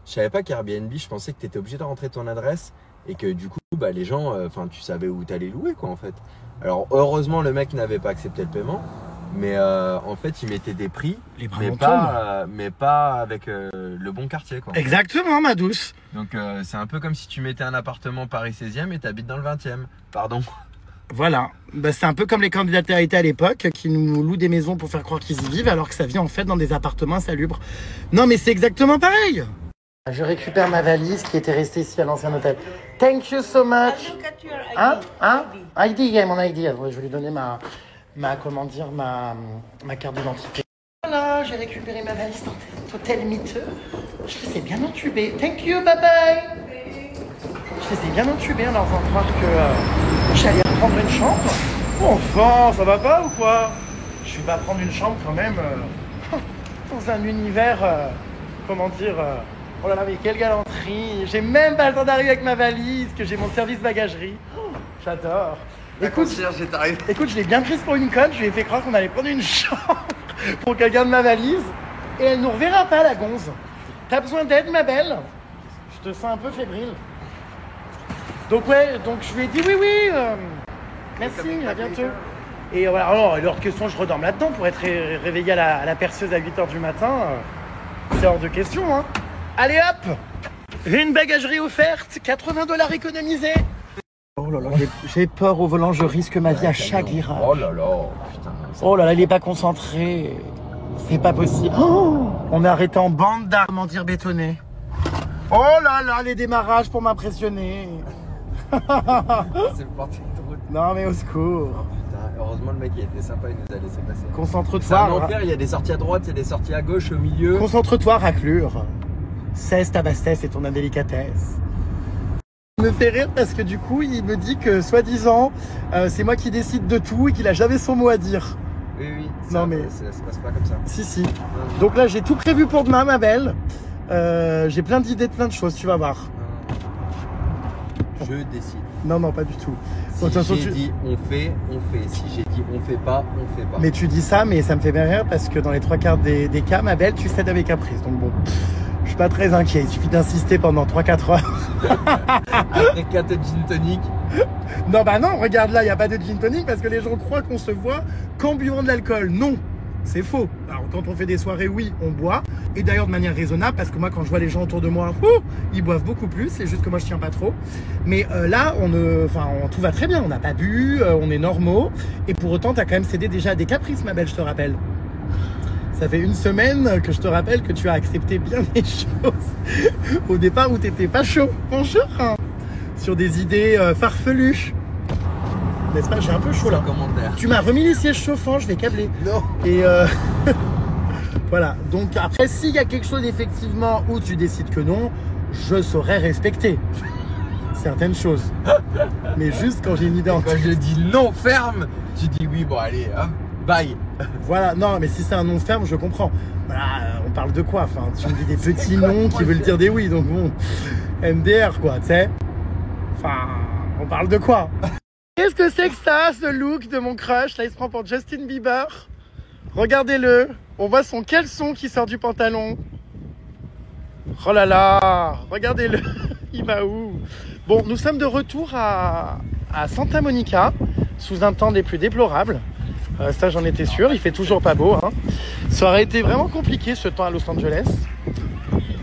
Je savais pas qu'Airbnb, je pensais que tu étais obligé de rentrer ton adresse et que du coup, bah, les gens, tu savais où t'allais louer quoi en fait. Alors heureusement, le mec n'avait pas accepté le paiement, mais en fait, il mettait des prix, mais pas avec le bon quartier quoi. Exactement, ma douce. Donc c'est un peu comme si tu mettais un appartement Paris 16e et t'habites dans le 20e. Pardon. Voilà, bah, c'est un peu comme les candidats télé à l'époque qui nous louent des maisons pour faire croire qu'ils y vivent alors que ça vit en fait dans des appartements insalubres. Non mais c'est exactement pareil. Je récupère ma valise qui était restée ici à l'ancien hôtel. Thank you so much. ID, yeah, mon ID. Je vais lui donner ma carte d'identité. Voilà, j'ai récupéré ma valise dans cet hôtel miteux. Je les ai bien entubés. Thank you, bye bye. Je les ai bien entubés en leur faisant croire que j'allais reprendre une chambre. Enfin, ça va pas ou quoi? Je vais pas prendre une chambre quand même dans un univers, comment dire... Oh là là, mais quelle galanterie! J'ai même pas le temps d'arriver avec ma valise, que j'ai mon service bagagerie. Oh, j'adore. Écoute, je l'ai bien prise pour une conne, je lui ai fait croire qu'on allait prendre une chambre pour qu'elle garde ma valise. Et elle nous reverra pas, la gonze. T'as besoin d'aide, ma belle? Je te sens un peu fébrile. Donc ouais, je lui ai dit oui, merci, à bientôt. Et voilà, alors, hors de question, je redorme là-dedans pour être réveillé à la perceuse à 8h du matin. C'est hors de question, hein. Allez hop! Une bagagerie offerte, $80 économisés. Oh là là, j'ai peur au volant, je risque ma vie à chaque virage. Oh là là, putain. Oh là là, il est pas concentré. C'est pas possible. Oh, on est arrêté en bande d'Armandir bétonné. Oh là là, les démarrages pour m'impressionner. C'est le portier de route. Non mais au secours. Putain, heureusement le mec il était sympa, il nous a laissé passer. Concentre-toi. C'est un enfer, il y a des sorties à droite, il y a des sorties à gauche, au milieu. Concentre-toi, raclure. Cesse ta bassesse et ton indélicatesse. Il me fait rire parce que du coup, il me dit que soi-disant, c'est moi qui décide de tout et qu'il a jamais son mot à dire. Oui, non mais ça se passe pas comme ça. Si. Donc là, j'ai tout prévu pour demain, ma belle. J'ai plein d'idées de plein de choses, tu vas voir. Je décide. Non, pas du tout. Si j'ai dit on fait. Si j'ai dit on fait pas. Mais tu dis ça, mais ça me fait bien rire parce que dans les 3/4 des cas, ma belle, tu cèdes avec caprice. Donc bon, je suis pas très inquiet. Il suffit d'insister pendant 3-4 heures. Après 4 gin tonic. Non, regarde là, il n'y a pas de gin tonic parce que les gens croient qu'on se voit qu'en buvant de l'alcool. Non, c'est faux. Alors quand on fait des soirées, oui, on boit. Et d'ailleurs de manière raisonnable parce que moi quand je vois les gens autour de moi, ils boivent beaucoup plus. C'est juste que moi je tiens pas trop. Mais là, tout va très bien. On n'a pas bu, on est normaux. Et pour autant, tu as quand même cédé déjà à des caprices, ma belle, je te rappelle. Ça fait une semaine que je te rappelle que tu as accepté bien des choses au départ où tu n'étais pas chaud. Bonjour. Sur des idées farfelues. N'est-ce pas? J'ai un peu chaud là. Commentaire. Tu m'as remis les sièges chauffants, je vais câbler. Non. Et voilà. Donc après, s'il y a quelque chose effectivement où tu décides que non, je saurais respecter certaines choses. Mais juste quand j'ai une idée en tête. Quand je dis non ferme, tu dis oui, bon allez, hop, bye. Voilà, non, mais si c'est un non ferme, je comprends. Voilà, on parle de quoi? Enfin, tu me dis des petits noms qui veulent dire des oui, donc bon, MDR quoi, tu sais. Enfin, on parle de quoi? Qu'est-ce que c'est que ça, ce look de mon crush? Là, il se prend pour Justin Bieber. Regardez-le, on voit son caleçon qui sort du pantalon. Oh là là, regardez-le, il va où? Bon, nous sommes de retour à Santa Monica, sous un temps des plus déplorables. Ça, j'en étais sûr, il fait toujours pas beau. Hein. Ça aurait été vraiment compliqué ce temps à Los Angeles.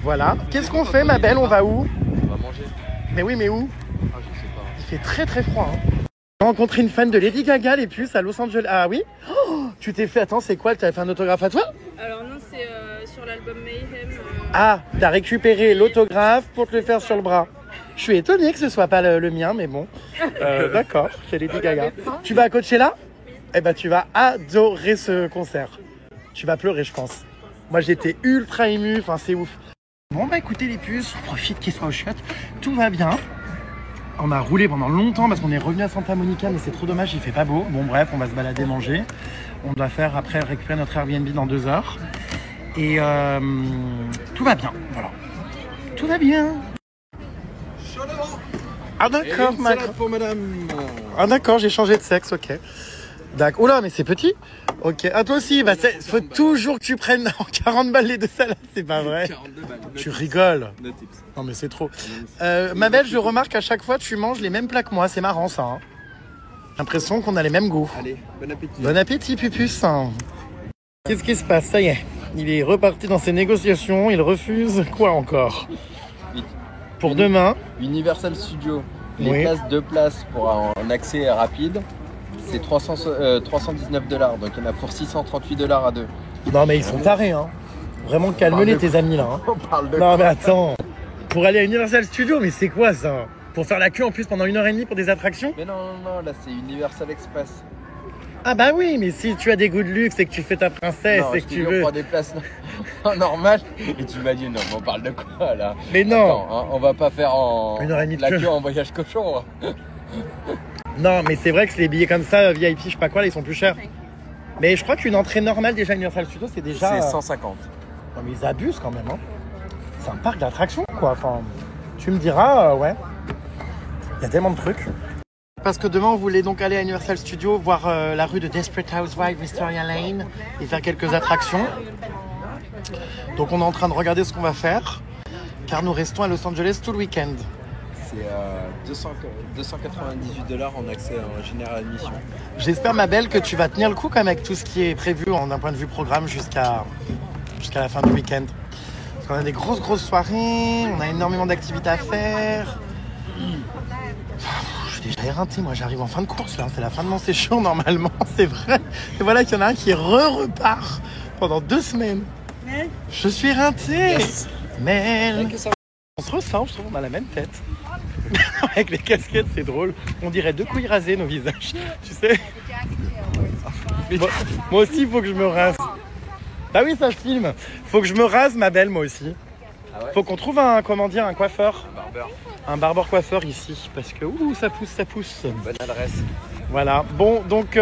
Voilà. Qu'est-ce qu'on fait, ma belle? On va où? On va manger. Mais oui, mais où? Ah, je sais pas. fait très très froid. Hein. J'ai rencontré une fan de Lady Gaga, les puces, à Los Angeles. Ah oui, tu t'es fait... Attends, c'est quoi? Tu as fait un autographe à toi? Alors non, c'est sur l'album Mayhem. Ah, t'as récupéré l'autographe pour te le faire sur le bras. Je suis étonné que ce soit pas le mien, mais bon. D'accord, c'est Lady Gaga. Tu vas à Coachella? Eh ben, tu vas adorer ce concert. Tu vas pleurer, je pense. Moi, j'étais ultra ému, enfin, c'est ouf. Bon, bah écoutez les puces, on profite qu'il soit au shot. Tout va bien. On a roulé pendant longtemps parce qu'on est revenu à Santa Monica, mais c'est trop dommage, il fait pas beau. Bon, bref, on va se balader, manger. On doit faire après récupérer notre Airbnb dans 2 heures. Et tout va bien, voilà. Tout va bien. Ah d'accord, pour madame. Ah d'accord, j'ai changé de sexe, ok. D'accord. Oula, mais c'est petit. Ok. Ah toi aussi, bah faut toujours que tu prennes 40 balles les 2 salades, c'est pas vrai. 42 balles. Tu rigoles. No tips. Non mais c'est trop. Ma belle, je remarque à chaque fois tu manges les mêmes plats que moi, c'est marrant ça. Hein. J'ai l'impression qu'on a les mêmes goûts. Allez, bon appétit. Bon appétit, pupus. Qu'est-ce qui se passe? Ça y est, il est reparti dans ses négociations, il refuse quoi encore? Pour demain. Universal Studios. Les Oui. places, 2 places pour un accès rapide, c'est $319. Donc il y en a pour $638 à 2. Non mais ils sont tarés, hein. Vraiment calme-les tes amis là. Hein. On parle de Non mais attends, pour aller à Universal Studios, mais c'est quoi ça? Pour faire la queue en plus pendant 1h30 pour des attractions? Mais non, là c'est Universal Express. Ah bah oui, mais si tu as des goûts de luxe et que tu fais ta princesse Non, et je que t'ai tu dit, veux... on prend des places normales et tu m'as dit non, mais on parle de quoi là? Mais non. Attends, hein, on va pas faire 1h30 de la queue. queue en voyage cochon. Non mais c'est vrai que les billets comme ça, VIP, je sais pas quoi, là, ils sont plus chers. Mais je crois qu'une entrée normale déjà à Universal Studios, c'est déjà... C'est 150. Non mais ils abusent quand même, hein. C'est un parc d'attractions quoi, enfin... Tu me diras, ouais. Il y a tellement de trucs. Parce que demain, on voulait donc aller à Universal Studios, voir la rue de Desperate Housewives, Wisteria Lane, et faire quelques attractions. Donc on est en train de regarder ce qu'on va faire, car nous restons à Los Angeles tout le week-end. C'est $298 en accès en général admission. J'espère, ma belle, que tu vas tenir le coup quand même avec tout ce qui est prévu d'un point de vue programme jusqu'à la fin du week-end. Parce qu'on a des grosses soirées, on a énormément d'activités à faire. Je suis déjà éreinté, moi j'arrive en fin de course là, c'est la fin de mon séjour normalement, c'est vrai. Et voilà qu'il y en a un qui repart pendant 2 semaines. Je suis éreinté. Yes. Mais Que ça. on se ressemble, je trouve, on a la même tête. Avec les casquettes, c'est drôle. On dirait 2 couilles rasées nos visages, tu sais. Moi aussi, il faut que je me rase. Bah oui, ça filme. Faut que je me rase, ma belle, moi aussi. Ah ouais? Faut qu'on trouve un coiffeur. Barbeur. Un barbeur coiffeur ici, parce que ça pousse. Bonne adresse. Voilà. Bon, donc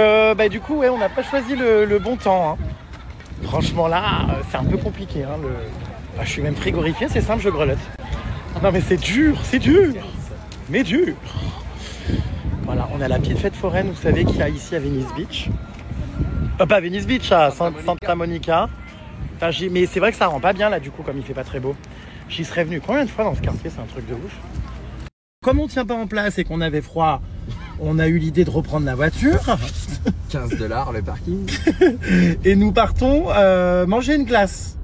du coup, ouais, on n'a pas choisi le bon temps. Hein. Franchement, là, c'est un peu compliqué. Hein, je suis même frigorifié, c'est simple, je grelotte. Non, mais c'est dur. Mais dur. Voilà, on a la petite fête foraine, vous savez, qu'il y a ici à Venice Beach. Pas Venice Beach, à Santa Monica. Enfin, mais c'est vrai que ça rend pas bien, là, du coup, comme il fait pas très beau. J'y serais venu combien de fois dans ce quartier, c'est un truc de ouf. Comme on tient pas en place et qu'on avait froid, on a eu l'idée de reprendre la voiture. $15 le parking. Et nous partons manger une glace.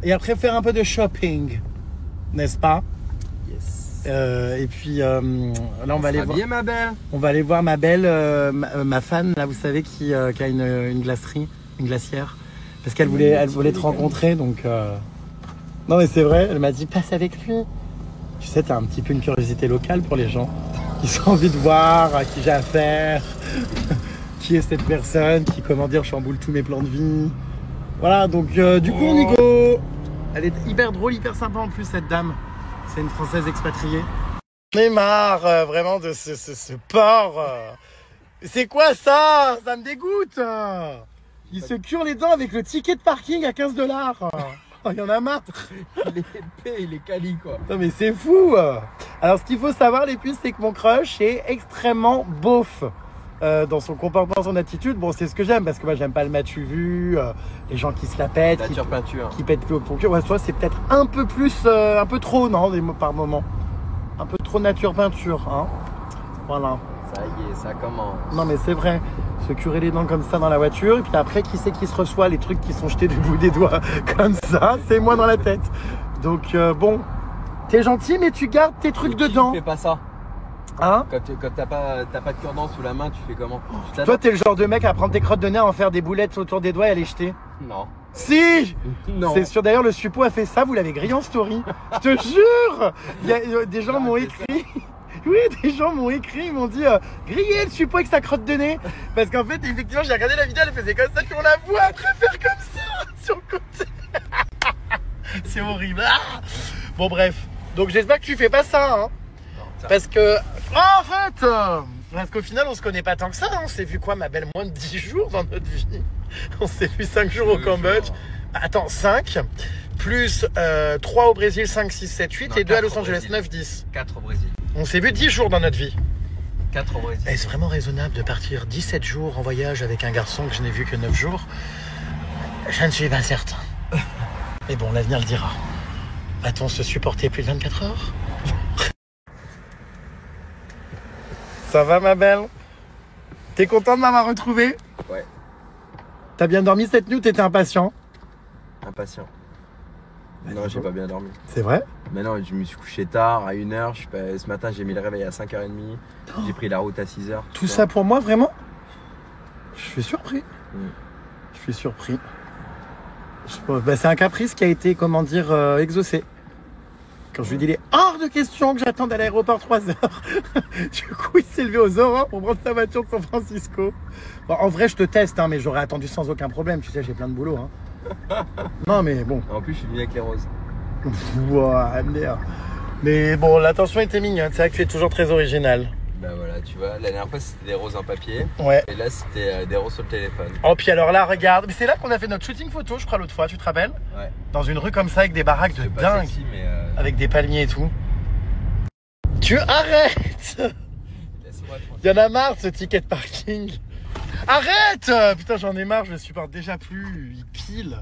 Et après faire un peu de shopping. N'est-ce pas? Yes. Et puis là on va aller voir. Bien ma belle. On va aller voir ma belle, ma fan, là vous savez, qui a une glacerie, une glacière. Parce qu'elle voulait te rencontrer, donc... Non mais c'est vrai, elle m'a dit passe avec lui. Tu sais, t'as un petit peu une curiosité locale pour les gens. Ils ont envie de voir à qui j'ai affaire, qui est cette personne, qui, comment dire, chamboule tous mes plans de vie. Voilà, donc du coup on y go. Elle est hyper drôle, hyper sympa en plus, cette dame. C'est une Française expatriée. J'en ai marre vraiment de ce porc. C'est quoi ça? Ça me dégoûte. Il se cure les dents avec le ticket de parking à $15. Oh, il y en a marre. Il est épais, il est quali quoi. Non mais c'est fou. Alors ce qu'il faut savoir les puces, c'est que mon crush est extrêmement beauf dans son comportement, son attitude. Bon, c'est ce que j'aime parce que moi j'aime pas le matu vu, les gens qui se la pètent, Nature peinture. qui pètent plus au pompier. Ouais, toi c'est peut-être un peu plus, un peu trop, non, par moment. Un peu trop nature peinture, hein. Voilà. Ça y est, ça commence. Non mais c'est vrai, se curer les dents comme ça dans la voiture, et puis après qui c'est qui se reçoit les trucs qui sont jetés du bout des doigts comme ça, c'est moi dans la tête. Donc bon, t'es gentil mais tu gardes tes trucs dedans. Fais pas ça. Hein? Quand t'as pas de cure-dent sous la main, tu fais comment? Toi, t'es le genre de mec à prendre tes crottes de nez, à en faire des boulettes autour des doigts et à les jeter? Non. Si! Non. C'est sûr, d'ailleurs, le suppo a fait ça, vous l'avez grillé en story. Je te jure! Des gens m'ont écrit. Oui, des gens m'ont écrit, ils m'ont dit griller le suppo avec sa crotte de nez. Parce qu'en fait, effectivement, j'ai regardé la vidéo, elle faisait comme ça, puis on la voit après faire comme ça, sur le côté. C'est horrible. Ah, bon, bref. Donc, j'espère que tu fais pas ça, hein. Parce que, en fait, parce qu'au final, on se connaît pas tant que ça. Hein. On s'est vu quoi, ma belle, moins de 10 jours dans notre vie. On s'est vu 5 jours au Cambodge. Attends, 5. Plus 3 au Brésil, 5, 6, 7, 8. Et 2 à Los Angeles, 9, 10. 4 au Brésil. On s'est vu 10 jours dans notre vie. 4 au Brésil. Est-ce vraiment raisonnable de partir 17 jours en voyage avec un garçon que je n'ai vu que 9 jours? Je ne suis pas certain. Mais bon, l'avenir le dira. Va-t-on se supporter plus de 24 heures? Ça va, ma belle? T'es content de m'avoir retrouvé? Ouais. T'as bien dormi cette nuit ou t'étais impatient? Impatient. Non, j'ai pas bien dormi. C'est vrai? Mais non, je me suis couché tard, à 1h. Ce matin, j'ai mis le réveil à 5h30. J'ai pris la route à 6h. Tout ça pour moi, vraiment? Je suis surpris. Je suis surpris. C'est un caprice qui a été, comment dire, exaucé. Quand je lui dis, il est hors de question que j'attende à l'aéroport 3 heures. Du coup, il s'est levé aux aurores pour prendre sa voiture de San Francisco. Bon, en vrai, je te teste, hein, mais j'aurais attendu sans aucun problème. Tu sais, j'ai plein de boulot. Hein. Non, mais bon. En plus, je suis venu avec les roses. Ouah, merde. Mais bon, l'attention était mignonne. C'est vrai que tu es toujours très original. Bah voilà, tu vois, la dernière fois, c'était des roses en papier. Ouais. Et là, c'était des roses sur le téléphone. Oh, puis alors là, regarde. Mais c'est là qu'on a fait notre shooting photo, je crois, l'autre fois. Tu te rappelles? Ouais. Dans une rue comme ça, avec des baraques de Pas dingue. sexy, mais Avec des palmiers et tout. Tu arrêtes! laisse-moi tranquille. Il y en a marre de ce ticket de parking. Arrête! Putain, j'en ai marre, je le supporte déjà plus. Il pile.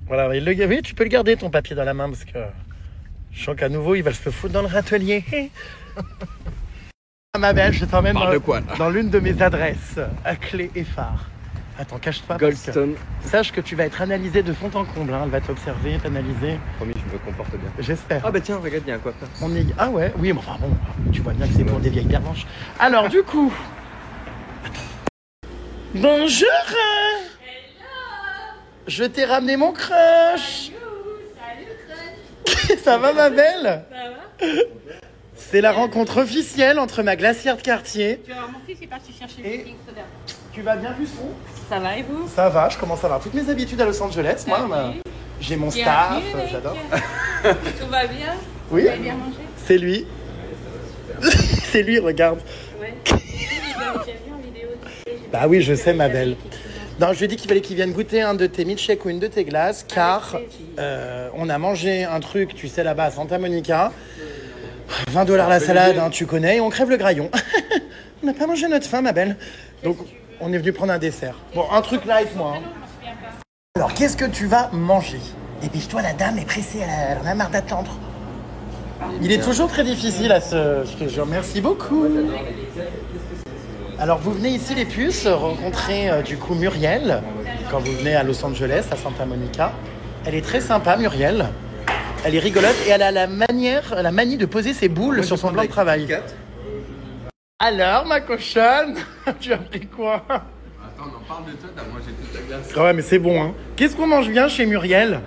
Voilà, oui, tu peux le garder ton papier dans la main parce que je sens qu'à nouveau, il va se foutre dans le râtelier. Ma belle, je t'emmène dans l'une de mes adresses à clé et phare. Attends, cache-toi. Goldstone. Sache que tu vas être analysé de fond en comble. Hein. Elle va t'observer, t'analyser. Promis, je me comporte bien. J'espère. Ah bah tiens, regarde, il y a un coiffeur. Ah ouais, oui, mais enfin bon, tu vois bien que c'est pour des vieilles pervenches. Alors du coup... Bonjour. Je t'ai ramené mon crush. Ça va, ma belle? Ça va? C'est la rencontre officielle entre ma glacière de quartier. Tu vois, mon fils est parti chercher Et- le baking soda. Tu vas bien, Puceron? Ça va et vous? Ça va, je commence à avoir toutes mes habitudes à Los Angeles. Moi, j'ai mon staff, j'adore. Tout va bien? Oui, Vous avez bien mangé? c'est lui. C'est lui, regarde. Ouais. Je l'avais déjà vu en vidéo. Bah oui, je sais, ma belle. Non, je lui ai dit qu'il fallait qu'il vienne goûter un de tes milkshakes ou une de tes glaces, car on a mangé un truc, tu sais, là-bas à Santa Monica. $20 la salade, hein, tu connais, et on crève le graillon. On n'a pas mangé notre faim, ma belle. Donc, on est venu prendre un dessert. Bon, un truc live, moi. Hein. Alors, qu'est-ce que tu vas manger? Dépêche-toi, la dame est pressée, elle en a marre d'attendre. Il est toujours très difficile à se... Je te jure, merci beaucoup. Alors, vous venez ici, les puces, rencontrer du coup Muriel, quand vous venez à Los Angeles, à Santa Monica. Elle est très sympa, Muriel. Elle est rigolote et elle a la manie de poser ses boules sur son plan de travail. Alors, ma cochonne, tu as pris quoi? Attends, on en parle de toi, t'as mangé toute ta glace. Ah ouais, mais c'est bon, hein. Qu'est-ce qu'on mange bien chez Muriel?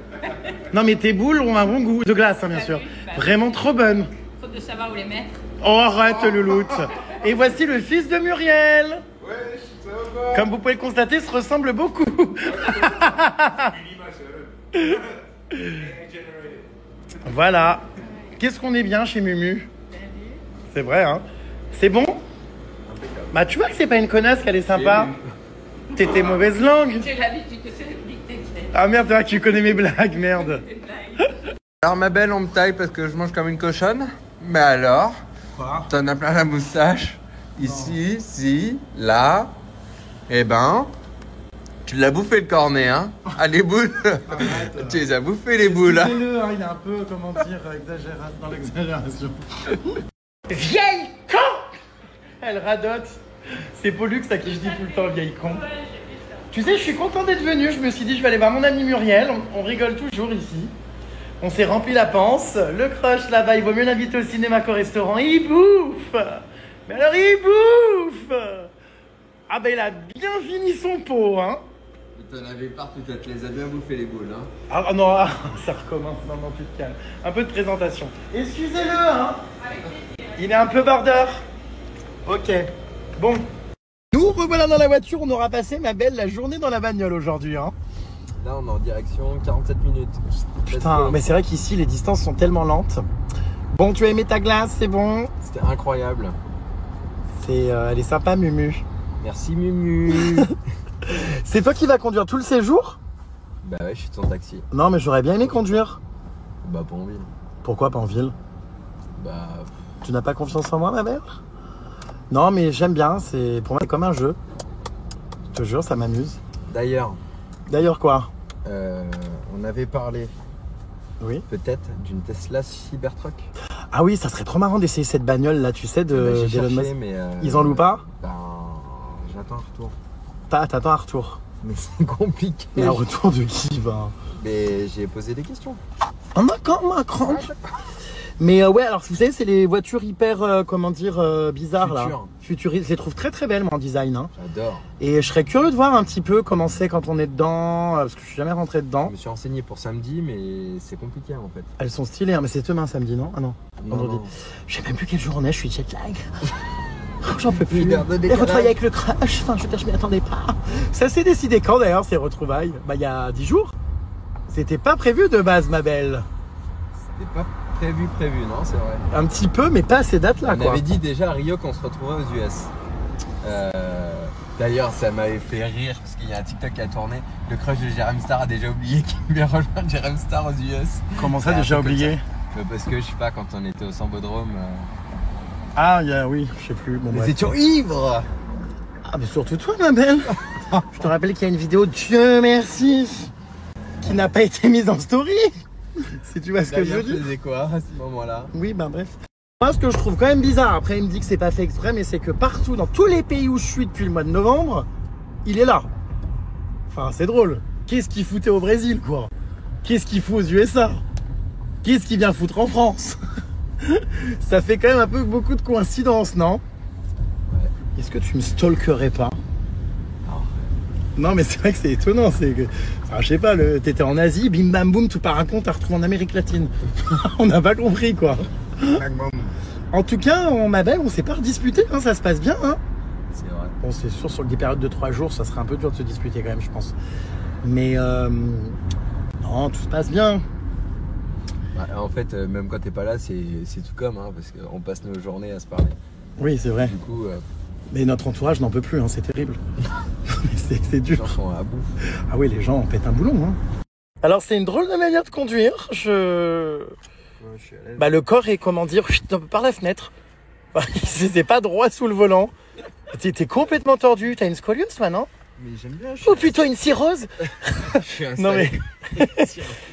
Non, mais tes boules ont un bon goût. De glace, hein, bien sûr. Vraiment trop bonnes. Faut de savoir où les mettre. Oh, arrête, louloute. Et voici le fils de Muriel. Ouais, ça va. Comme vous pouvez le constater, se ressemble beaucoup. Voilà. Qu'est-ce qu'on est bien chez Mumu? C'est vrai, hein? C'est bon? Bah, tu vois que c'est pas une connasse qu'elle est sympa. T'étais mauvaise langue. J'ai l'habitude de se dicter. Ah merde, c'est vrai que tu connais mes blagues, merde. Alors ma belle, on me taille parce que je mange comme une cochonne. Mais alors, Quoi? t'en as plein la moustache. Ici, si, là. Eh ben, tu l'as bouffé le cornet, hein? Ah, les boules. Tu les as bouffé les boules, hein? Excusez-le, hein, il est un peu, comment dire, dans l'exagération. Vieille con! Elle radote. C'est Pollux à qui je dis tout le temps vieille con. Tu sais, je suis content d'être venu. Je me suis dit, je vais aller voir mon amie Muriel. On rigole toujours ici. On s'est rempli la panse. Le crush là-bas, il vaut mieux l'inviter au cinéma qu'au restaurant. Il bouffe. Mais alors il bouffe. Ah ben il a bien fini son pot, hein. T'en avais partout, tu les as bien bouffé les boules, hein. Ah non, ça recommence. Non, plus de calme. Un peu de présentation. Excusez-le, hein. Il est un peu border. Ok. Bon. Nous revoilà dans la voiture. On aura passé, ma belle, la journée dans la bagnole aujourd'hui, hein. Là, on est en direction 47 minutes. Putain, mais c'est vrai qu'ici, les distances sont tellement lentes. Bon, tu as aimé ta glace, c'est bon? C'était incroyable. Elle est sympa, Mumu. Merci, Mumu. C'est toi qui vas conduire tout le séjour? Bah ouais, je suis ton taxi. Non, mais j'aurais bien aimé conduire. Bah, pas en ville. Pourquoi pas en ville? Bah, Tu n'as pas confiance en moi, ma belle? Non, mais j'aime bien. Pour moi, c'est comme un jeu. Je te jure, ça m'amuse. d'ailleurs, D'ailleurs, quoi? on avait parlé Oui. peut-être d'une Tesla Cybertruck. Ah oui, ça serait trop marrant d'essayer cette bagnole là, tu sais, J'ai d'Elon cherché, Musk. mais Ils en louent pas? Ben, j'attends un retour. T'attends un retour. Mais c'est compliqué. Mais un retour de qui, va? Mais j'ai posé des questions. Oh, Macron. Mais ouais, alors vous savez, c'est les voitures hyper, bizarres là. Futuristes. Je les trouve très très belles, moi, en design. Hein. J'adore. Et je serais curieux de voir un petit peu comment c'est quand on est dedans, parce que je suis jamais rentré Je dedans. me suis renseigné pour samedi, mais c'est compliqué en fait. Elles sont stylées, hein, mais c'est demain samedi, non? Ah non, vendredi. Non. Je sais même plus quelle journée, je suis jet lag. J'en peux plus. Une heure de Les décalage. retrouvailles avec le crash, enfin je veux dire, je m'y attendais pas. Ça s'est décidé quand d'ailleurs ces retrouvailles? Bah il y a 10 jours. C'était pas prévu de base, ma belle. C'était pas prévu, non, c'est vrai. Un petit peu, mais pas à ces dates-là, On quoi. avait dit déjà à Rio qu'on se retrouverait aux US. D'ailleurs, ça m'avait fait rire parce qu'il y a un TikTok qui a tourné. Le crush de Jérém Star a déjà oublié qu'il devait rejoindre Jérém Star aux US. Comment ça, C'est un déjà peu comme oublié? ça. Parce que je sais pas, quand on était au Sambodrome, Ah, oui, je sais plus. Bon, nous bref. étions ivres. Ah, mais surtout toi, ma belle. Je te rappelle qu'il y a une vidéo, Dieu merci, qui n'a pas été mise en story. Si tu vois ce que je veux D'ailleurs, dire. faisais quoi à ce moment-là? Oui, ben bref. Moi, ce que je trouve quand même bizarre, après il me dit que c'est pas fait exprès, mais c'est que partout, dans tous les pays où je suis depuis le mois de novembre, il est là. Enfin, c'est drôle. Qu'est-ce qu'il foutait au Brésil, quoi? Qu'est-ce qu'il fout aux USA? Qu'est-ce qu'il vient foutre en France? Ça fait quand même un peu beaucoup de coïncidences, non? Ouais. Est-ce que tu me stalkerais pas? Non, mais c'est vrai que c'est étonnant. C'est que, enfin, je sais pas, t'étais en Asie, bim bam boum, tout par un compte, t'as retrouvé en Amérique latine. On n'a pas compris, quoi. En tout cas, ma belle, on s'est pas redisputé, hein, ça se passe bien. Hein. C'est vrai. Bon, c'est sûr, sur des périodes de 3 jours, ça serait un peu dur de se disputer quand même, je pense. Mais non, tout se passe bien. Bah, en fait, même quand t'es pas là, c'est tout comme, hein, parce qu'on passe nos journées à se parler. Oui, c'est vrai. Du coup, Mais notre entourage n'en peut plus, hein, c'est terrible. c'est les dur. gens sont à bout. Ah oui, les gens en pètent un boulon. Hein. Alors, c'est une drôle de manière de conduire. Ouais, je suis à l'aise. Bah, le corps est, comment dire, par la fenêtre. C'est pas droit sous le volant. T'es complètement tordu. T'as une scoliose, toi, non? Mais j'aime bien. Oh, plutôt une cirrhose. Je suis installé. Non, mais...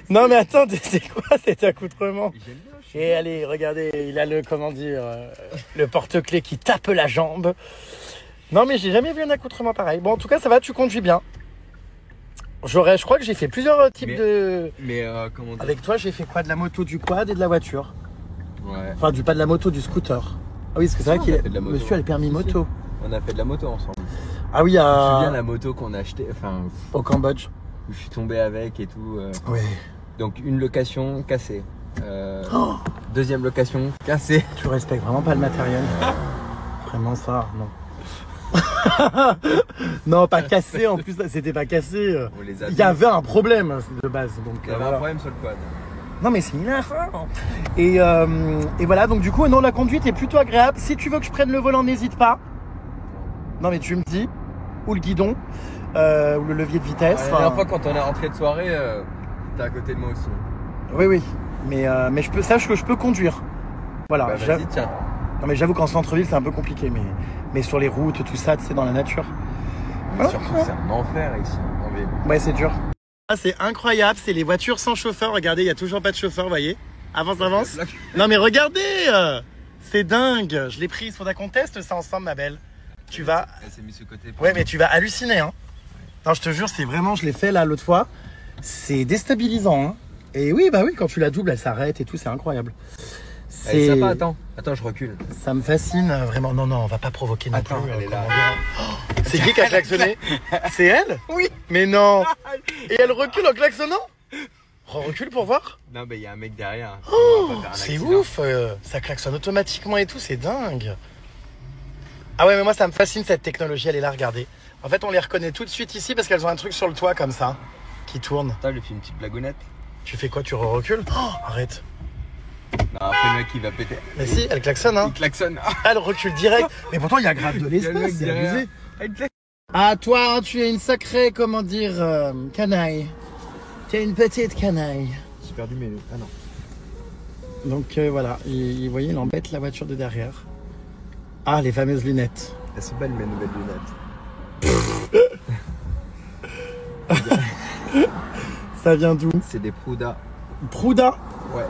non, mais attends, c'est quoi cet accoutrement? J'aime bien. Et allez, regardez, il a le, comment dire, le porte-clés qui tape la jambe. Non, mais j'ai jamais vu un accoutrement pareil. Bon, en tout cas, ça va, tu conduis bien. Je crois que j'ai fait plusieurs types de... Mais comment dire? Avec toi, j'ai fait quoi? De la moto, du quad et de la voiture. Ouais. Enfin, pas de la moto, du scooter. Ah oui, parce que c'est vrai on qu'il a est... fait de la moto. Monsieur a le permis Si, si. moto. On a fait de la moto ensemble. Ah oui, Tu te souviens la moto qu'on a achetée, enfin, au Cambodge. où je suis tombé avec et tout. Oui. Donc une location cassée. Oh, Deuxième location cassée. tu respectes vraiment pas le matériel. Vraiment ça, non. Non, pas cassé, en plus, c'était pas cassé. On les a Il y avait un problème de base. Donc, Il y avait voilà. un problème sur le quad. Non mais c'est hilar. Et voilà, donc du coup, non, la conduite est plutôt agréable. Si tu veux que je prenne le volant, n'hésite pas. Non mais tu me dis, ou le guidon, ou le levier de vitesse. La dernière fois quand on est rentré de soirée, t'es à côté de moi aussi. Oui, oui. Mais sache que je peux conduire. Voilà. Bah vas-y, tiens. Non mais j'avoue qu'en centre-ville c'est un peu compliqué, mais sur les routes, tout ça, c'est dans la nature. Mais surtout, c'est un enfer ici, en ville. Ouais, c'est dur. Ah, c'est incroyable, c'est les voitures sans chauffeur. Regardez, il n'y a toujours pas de chauffeur, vous voyez. Avance, avance. Non mais regardez, c'est dingue. Je l'ai prise, faudra qu'on teste ça ensemble, ma belle. Tu vas... Elle s'est mise sur le côté. Ouais, mais tu vas halluciner, hein. Non, je te jure, c'est vraiment, je l'ai fait là l'autre fois. C'est déstabilisant, hein. Et oui, bah oui, quand tu la doubles, elle s'arrête et tout, c'est incroyable. Elle est sympa, attends, je recule. Ça me fascine vraiment. Non, on va pas provoquer non Attends, plus. elle est là. C'est qui a klaxonné? C'est elle? Oui. Mais non. Et elle recule en klaxonnant? Recule pour voir. Non, il y a un mec derrière. C'est ouf. Ça klaxonne automatiquement et tout, c'est dingue. Ah ouais, mais moi ça me fascine cette technologie, elle est là, regardez. En fait, on les reconnaît tout de suite ici parce qu'elles ont un truc sur le toit comme ça qui tourne. Attends, je fais une petite blagounette. Tu fais quoi? Tu recules? Arrête. Non, après le mec il va péter. Mais si, elle klaxonne, hein. Il klaxonne. Elle recule direct. Mais pourtant, il y a grave de l'espace, c'est abusé. Ah, toi, hein, tu es une sacrée, comment dire, canaille. Tu es une petite canaille. J'ai perdu mes... Ah non. Donc voilà, vous voyez, il embête la voiture de derrière. Ah, les fameuses lunettes. Elles sont belles mes nouvelles lunettes. Ça vient d'où? C'est des Prouda. Prouda? Ouais.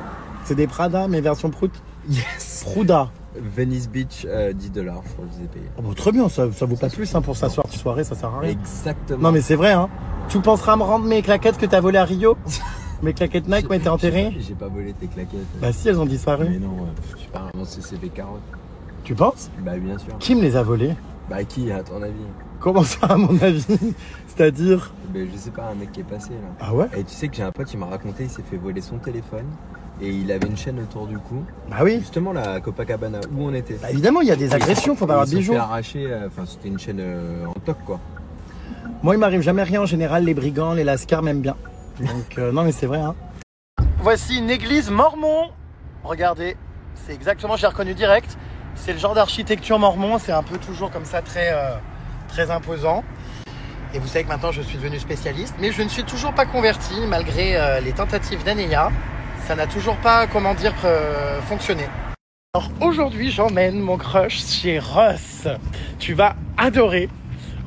C'est des Prada, mais version Prout? Yes. Prouda. Venice Beach, $10, je crois que je les ai payés. Oh, bon, très bien, ça vaut pas plus hein, pour s'asseoir toute soirée, ça sert à rien. Exactement. Non mais c'est vrai, hein. Tu penseras me rendre mes claquettes que t'as volées à Rio? Mes claquettes Nike ont été enterrées? J'ai pas volé tes claquettes. Bah si, elles ont disparu. Mais non, je sais pas, un CCV 40. Tu penses? Bah bien sûr. Qui me les a volées? Bah qui, à ton avis? Comment ça, à mon avis? C'est-à-dire? Bah je sais pas, un mec qui est passé là. Ah ouais? Et tu sais que j'ai un pote, il m'a raconté, il s'est fait voler son téléphone. Et il avait une chaîne autour du cou. Bah oui. Justement là, à Copacabana, où on était. Bah évidemment, il y a des agressions, faut pas avoir de bijoux. Ils se sont fait arracher, enfin c'était une chaîne en toc quoi. Moi, il m'arrive jamais rien en général, les brigands, les lascars m'aiment bien. Donc non mais c'est vrai, hein. Voici une église mormon. Regardez, c'est exactement, j'ai reconnu direct. C'est le genre d'architecture mormon, c'est un peu toujours comme ça très, très imposant. Et vous savez que maintenant je suis devenu spécialiste, mais je ne suis toujours pas converti malgré les tentatives d'Anéa. Ça n'a toujours pas, comment dire, fonctionné. Alors aujourd'hui, j'emmène mon crush chez Ross. Tu vas adorer.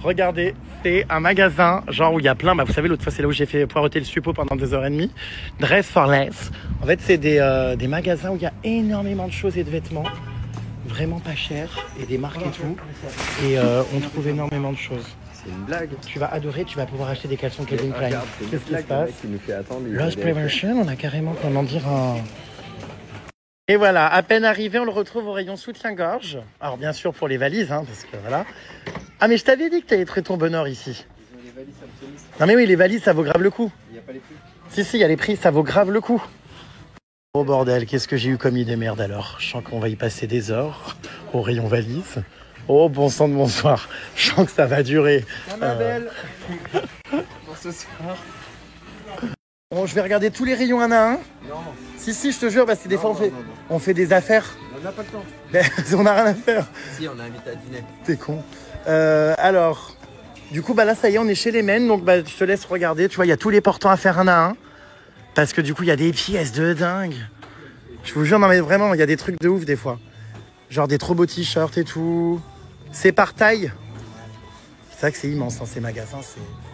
Regardez, c'est un magasin genre où il y a plein, vous savez l'autre fois c'est là où j'ai fait poireauter le suppo pendant 2h30. Dress for less. En fait c'est des magasins où il y a énormément de choses et de vêtements. Vraiment pas cher et des marques et tout. Et on trouve énormément de choses. C'est une blague. Tu vas adorer, tu vas pouvoir acheter des caleçons Calvin Klein. Qu'est-ce qui se passe? Il nous fait attendre. Loss Prevention, on a carrément, comment dire, un... Et voilà, à peine arrivé, on le retrouve au rayon soutien-gorge. Alors bien sûr pour les valises, hein, parce que voilà. Ah mais je t'avais dit que tu allais trouver ton bonheur ici. Les valises absolues. Non mais oui, les valises, ça vaut grave le coup. Il n'y a pas les prix. Si, il y a les prix, ça vaut grave le coup. Oh bordel, qu'est-ce que j'ai eu comme idée merde alors. Je sens qu'on va y passer des heures au rayon valise. Oh bon sang de bonsoir, je sens que ça va durer. Ah ma belle. Pour ce soir. Bon, je vais regarder tous les rayons un à un. Non. Si, je te jure, parce que des fois non. on fait des affaires. On n'a pas le temps. On n'a rien à faire. Si, on a invité à dîner. T'es con. Alors, du coup, là, ça y est, on est chez les men. Donc, je te laisse regarder. Tu vois, il y a tous les portants à faire un à un. Parce que du coup, il y a des pièces de dingue. Je vous jure, non, mais vraiment, il y a des trucs de ouf des fois. Genre des trop beaux t-shirts et tout. C'est par taille. C'est vrai que c'est immense, hein, ces magasins.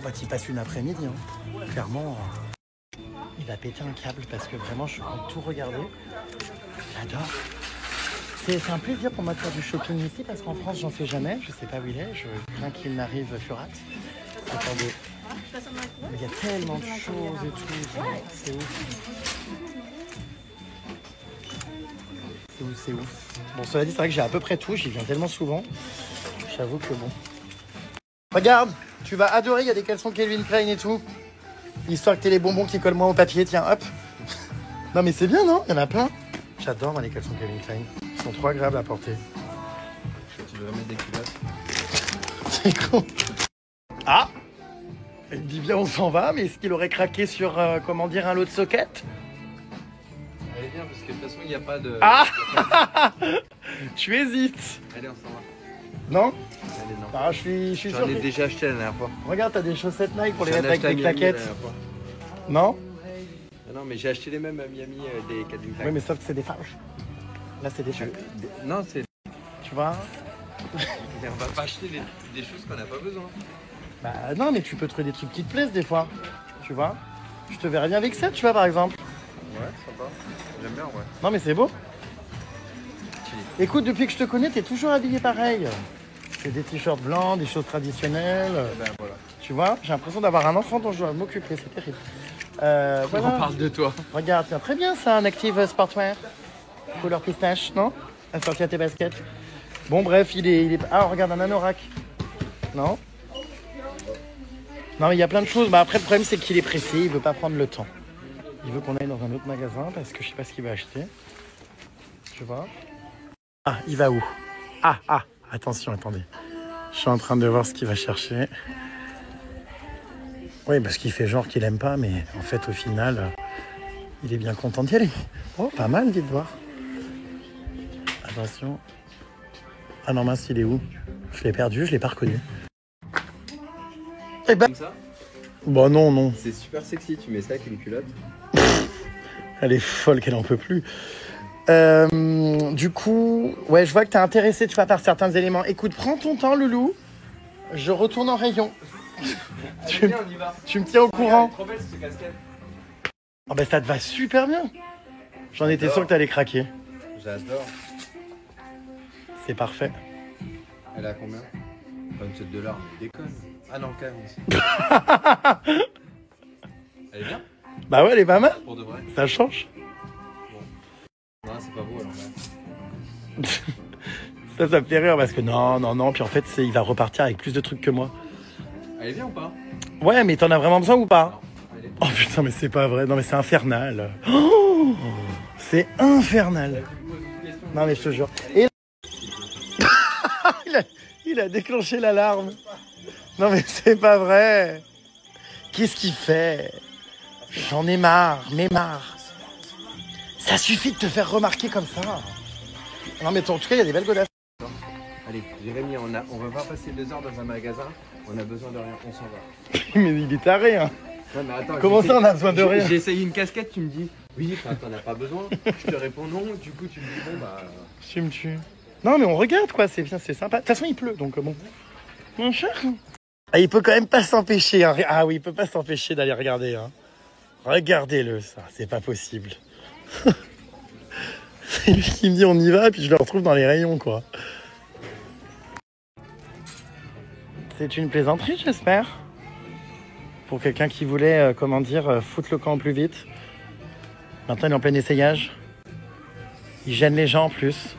Bah, tu y passes une après-midi. Hein. Clairement, il va péter un câble parce que vraiment, je compte tout regarder. J'adore. C'est un plaisir pour moi de faire du shopping ici parce qu'en France, j'en fais jamais. Je sais pas où il est. Je crains qu'il m'arrive furax. Attendez. Il y a tellement de choses et tout. C'est ouf. C'est ouf. Bon, cela dit, c'est vrai que j'ai à peu près tout. J'y viens tellement souvent. J'avoue que bon. Regarde, tu vas adorer. Il y a des caleçons Calvin Klein et tout. Histoire que t'aies les bonbons qui collent moins au papier. Tiens, hop. Non, mais c'est bien, non? Il y en a plein. J'adore moi, les caleçons Calvin Klein. Ils sont trop agréables à porter. Tu veux mettre des culottes? C'est con. Ah! Il dit bien, on s'en va, mais est-ce qu'il aurait craqué sur, comment dire, un lot de socket? Allez, viens, parce que de toute façon, il n'y a pas de. Ah! Tu hésites. Allez, on s'en va. Non? Allez, non. Ah, je suis sûr. J'en ai que... déjà acheté la dernière fois. Regarde, t'as des chaussettes Nike pour les J'en ai mettre avec acheté à des Miami claquettes. la dernière fois. Non? Ah non, mais j'ai acheté les mêmes à Miami, des Calvin Klein. Oui, mais sauf que c'est des farges. Là, c'est des trucs. Non, c'est. Tu vois? Mais on va pas acheter des choses qu'on n'a pas besoin. Bah non, mais tu peux trouver des trucs qui te plaisent des fois. Tu vois? Je te verrais bien avec ça, tu vois, par exemple. Ouais, sympa. J'aime bien, ouais. Non, mais c'est beau. Écoute, depuis que je te connais, t'es toujours habillé pareil. C'est des t-shirts blancs, des choses traditionnelles. Ben voilà. Tu vois? J'ai l'impression d'avoir un enfant dont je dois m'occuper, c'est terrible. Voilà. On parle de toi. Regarde, tiens, très bien ça, un Active Sportwear. Couleur pistache, non? Assorti à tes baskets. Bon, bref, il est... Ah, regarde, un anorak. Non? Non, mais il y a plein de choses. Bah, après, le problème, c'est qu'il est pressé, il veut pas prendre le temps. Il veut qu'on aille dans un autre magasin parce que je sais pas ce qu'il va acheter. Tu vois? Ah, il va où? Ah, attention, attendez. Je suis en train de voir ce qu'il va chercher. Oui, parce qu'il fait genre qu'il aime pas, mais en fait, au final, il est bien content d'y aller. Oh, pas mal, dites voir. Attention. Ah non, mince, il est où? Je l'ai perdu, je l'ai pas reconnu. Eh ben... Comme ça? Bon, non. C'est super sexy, tu mets ça avec une culotte. Elle est folle qu'elle en peut plus. Du coup, ouais, je vois que t'es intéressé, tu vois, par certains éléments. Écoute, prends ton temps, Loulou. Je retourne en rayon. Allez, viens, on y va. Tu me tiens au courant. Elle est trop belle cette casquette. Oh ben ça te va super bien. J'en étais sûr que t'allais craquer. J'adore. C'est parfait. Elle a combien? $27, mais déconne. Ah non, quand même. Elle est bien? Bah ouais, elle est pas mal. Pour de vrai? Ça change. Non, c'est pas beau alors. Ça me fait rire parce que non. Puis en fait, il va repartir avec plus de trucs que moi. Elle est bien ou pas? Ouais, mais t'en as vraiment besoin ou pas? Non, elle est... Oh putain, mais c'est pas vrai. Non, mais c'est infernal. Oh, c'est infernal. Non, mais je te jure. Et il a déclenché l'alarme. Non, mais c'est pas vrai. Qu'est-ce qu'il fait? J'en ai marre, Ça suffit de te faire remarquer comme ça. Non, mais en tout cas, il y a des belles godasses. Allez, Jérémy, on va pas passer 2 heures dans un magasin. On a besoin de rien, on s'en va. Mais il est taré, hein. Non, mais attends, Comment ça, on a besoin de rien? J'ai essayé une casquette, tu me dis oui, t'en as pas besoin. Je te réponds non, du coup tu me dis bon bah. Tu me tues. Non, mais on regarde quoi, c'est bien, c'est sympa. De toute façon, il pleut, donc bon. Mon cher. Ah, il peut quand même pas s'empêcher. Hein. Ah oui, il peut pas s'empêcher d'aller regarder. Hein. Regardez-le, ça, c'est pas possible. C'est lui qui me dit on y va, puis je le retrouve dans les rayons, quoi. C'est une plaisanterie, j'espère. Pour quelqu'un qui voulait, foutre le camp plus vite. Maintenant, il est en plein essayage. Il gêne les gens en plus.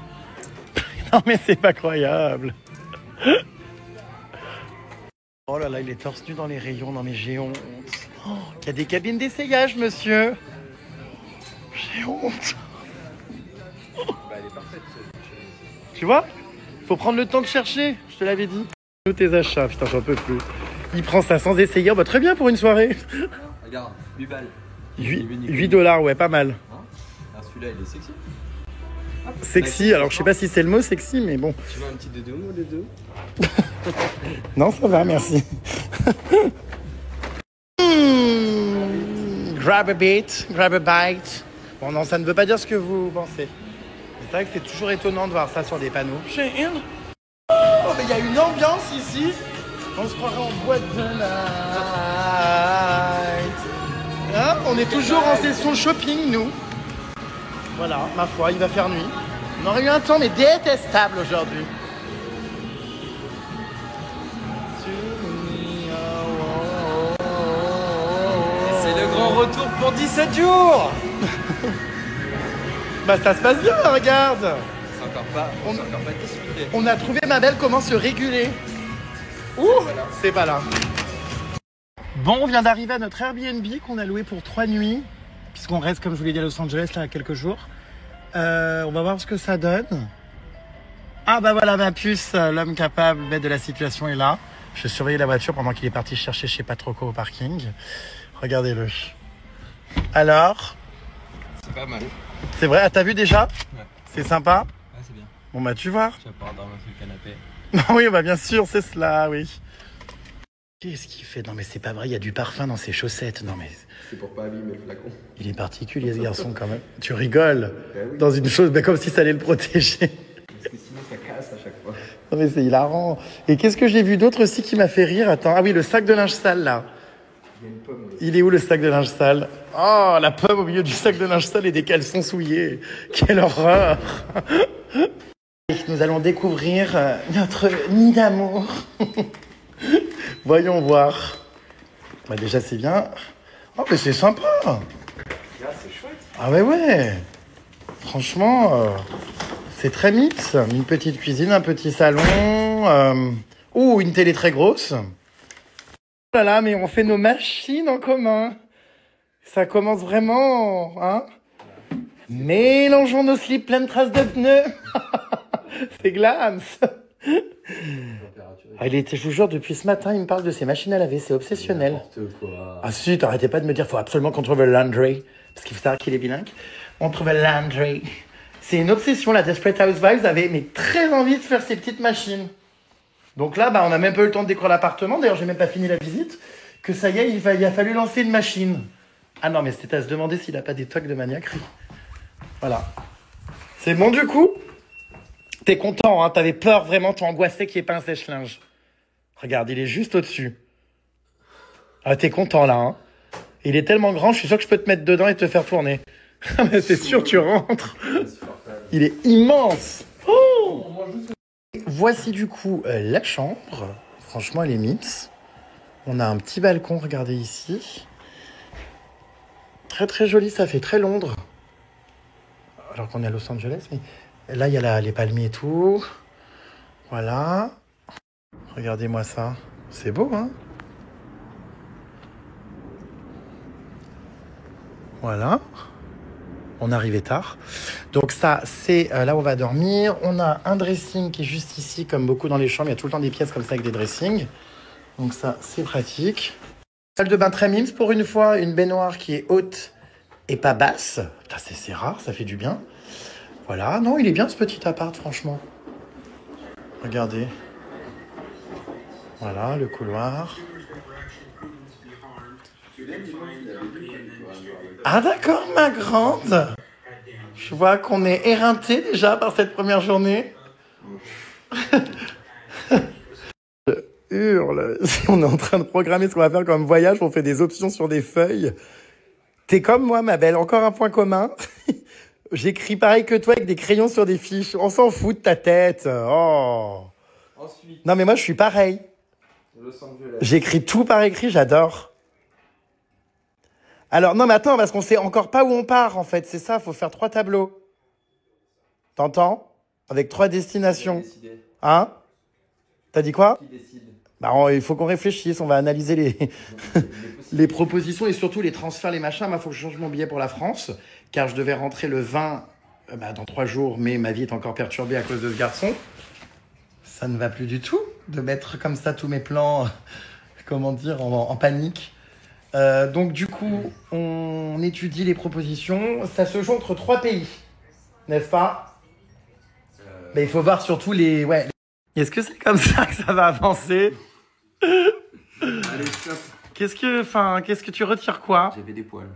Non, mais c'est pas croyable. Oh là là, il est torse nu dans les rayons. Non, mais j'ai honte. Oh, il y a des cabines d'essayage, monsieur. J'ai honte. Bah elle est parfaite. Tu vois? Faut prendre le temps de chercher, je te l'avais dit. Tous tes achats, putain, j'en peux plus. Il prend ça sans essayer. Bah, très bien pour une soirée. Regarde, 8 balles. 8$, ouais, pas mal. Hein? Ah, celui-là il est sexy. Sexy, alors je sais pas si c'est le mot sexy, mais bon. Tu veux un petit dodo ou les deux? Non, ça va, merci. Grab a bit, grab a bite. Bon, non, ça ne veut pas dire ce que vous pensez. Mais c'est vrai que c'est toujours étonnant de voir ça sur des panneaux. Oh, mais il y a une ambiance ici. On se croirait en boîte de night. Hein? On est toujours en session shopping, nous. Voilà, ma foi, il va faire nuit. On aurait eu un temps, mais détestable aujourd'hui. C'est le grand retour pour 17 jours. Bah ça se passe bien, regarde. C'est encore pas discuté. On a trouvé, ma belle, comment se réguler. Ouh, c'est pas là. Bon, on vient d'arriver à notre Airbnb qu'on a loué pour 3 nuits. Puisqu'on reste, comme je vous l'ai dit, à Los Angeles, là, quelques jours. On va voir ce que ça donne. Ah bah voilà, ma puce, l'homme capable, bête de la situation est là. Je surveillais la voiture pendant qu'il est parti chercher je sais pas trop quoi au parking. Regardez-le. Alors, C'est pas mal. c'est vrai, ah, t'as vu déjà? Ouais. C'est sympa? Ouais, c'est bien. Bon bah tu vois. Tu vas pouvoir dormir sur le canapé. Oui, bah bien sûr, c'est cela, oui. Qu'est-ce qu'il fait? Non mais c'est pas vrai, il y a du parfum dans ses chaussettes. Non mais C'est pour pas abîmer le flacon. il est particulier ce garçon quand même. Tu rigoles? Bah oui. Dans une chose, bah, comme si ça allait le protéger. Parce que sinon ça casse à chaque fois. Non mais c'est hilarant. Et qu'est-ce que j'ai vu d'autre aussi qui m'a fait rire? Attends, ah oui, le sac de linge sale là. Il y a une pomme. Il est où le sac de linge sale? Oh, la pomme au milieu du sac de linge sale et des caleçons souillés. Quelle horreur! Nous allons découvrir notre nid d'amour. Voyons voir. Bah déjà c'est bien. Oh, mais c'est sympa. C'est chouette. Ah ouais. Franchement, c'est très mix. Une petite cuisine, un petit salon. Une télé très grosse. Oh là là, mais on fait nos machines en commun. Ça commence vraiment, hein. Mélangeons nos slips pleins de traces de pneus. C'est glams. Je vous jure, depuis ce matin, il me parle de ses machines à laver. C'est obsessionnel. N'importe quoi. Ah si, t'arrêtais pas de me dire, faut absolument qu'on trouve le laundry. Parce qu'il faut savoir qu'il est bilingue. On trouve le laundry. C'est une obsession, la Desperate Housewives avait très envie de faire ces petites machines. Donc là, on n'a même pas eu le temps de décorer l'appartement. D'ailleurs, j'ai même pas fini la visite. Que ça y est, il a fallu lancer une machine. Ah non, mais c'était à se demander s'il a pas des tocs de maniaquerie. Voilà. C'est bon du coup? T'es content, hein? T'avais peur vraiment, t'es angoissé qu'il n'y ait pas un sèche-linge. Regarde, il est juste au-dessus. Ah, t'es content là, hein? Il est tellement grand, je suis sûr que je peux te mettre dedans et te faire tourner. Mais c'est sûr, tu rentres. Il est immense. Oh, voici du coup la chambre. Franchement, elle est mix. On a un petit balcon, regardez ici. Très très joli, ça fait très Londres. Alors qu'on est à Los Angeles, mais là il y a les palmiers et tout. Voilà. Regardez-moi ça. C'est beau, hein? Voilà. On arrivait tard. Donc ça, c'est là où on va dormir. On a un dressing qui est juste ici, comme beaucoup dans les chambres. Il y a tout le temps des pièces comme ça avec des dressings. Donc ça, c'est pratique. Salle de bain très mimes pour une fois. Une baignoire qui est haute et pas basse. Putain, c'est rare, ça fait du bien. Voilà. Non, il est bien ce petit appart, franchement. Regardez. Voilà, le couloir. Ah d'accord, ma grande. Je vois qu'on est éreinté déjà par cette première journée. Je hurle. Si on est en train de programmer ce qu'on va faire comme voyage, on fait des options sur des feuilles. T'es comme moi, ma belle, encore un point commun. J'écris pareil que toi avec des crayons sur des fiches. On s'en fout de ta tête. Oh. Ensuite, Non mais moi je suis pareil. Los Angeles. J'écris tout par écrit, j'adore. Alors, non, mais attends, parce qu'on sait encore pas où on part, en fait. C'est ça, faut faire 3 tableaux. T'entends? Avec 3 destinations. Hein? T'as dit quoi? Qui décide? Il faut qu'on réfléchisse, on va analyser les propositions et surtout les transferts, les machins. Moi, il faut que je change mon billet pour la France, car je devais rentrer le 20 dans 3 jours, mais ma vie est encore perturbée à cause de ce garçon. Ça ne va plus du tout de mettre comme ça tous mes plans, en panique. Donc du coup, on étudie les propositions. Ça se joue entre 3 pays, n'est-ce pas? Mais il faut voir surtout les... Ouais. Est-ce que c'est comme ça que ça va avancer? Allez, stop. Qu'est-ce que tu retires quoi? J'avais des poils.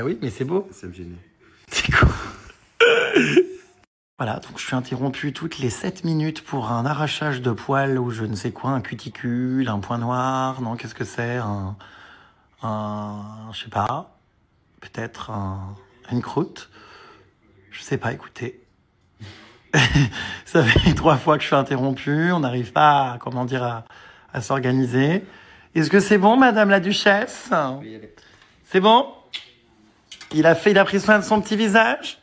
Oui, mais c'est beau. Ça me gênait. C'est cool. Voilà, donc je suis interrompu toutes les 7 minutes pour un arrachage de poils ou je ne sais quoi, un cuticule, un point noir. Non, qu'est-ce que c'est? Je sais pas, peut-être une croûte. Je sais pas, écoutez. Ça fait 3 fois que je suis interrompu, on n'arrive pas à s'organiser. Est-ce que c'est bon, madame la duchesse? Oui, allez. C'est bon? Il a pris soin de son petit visage?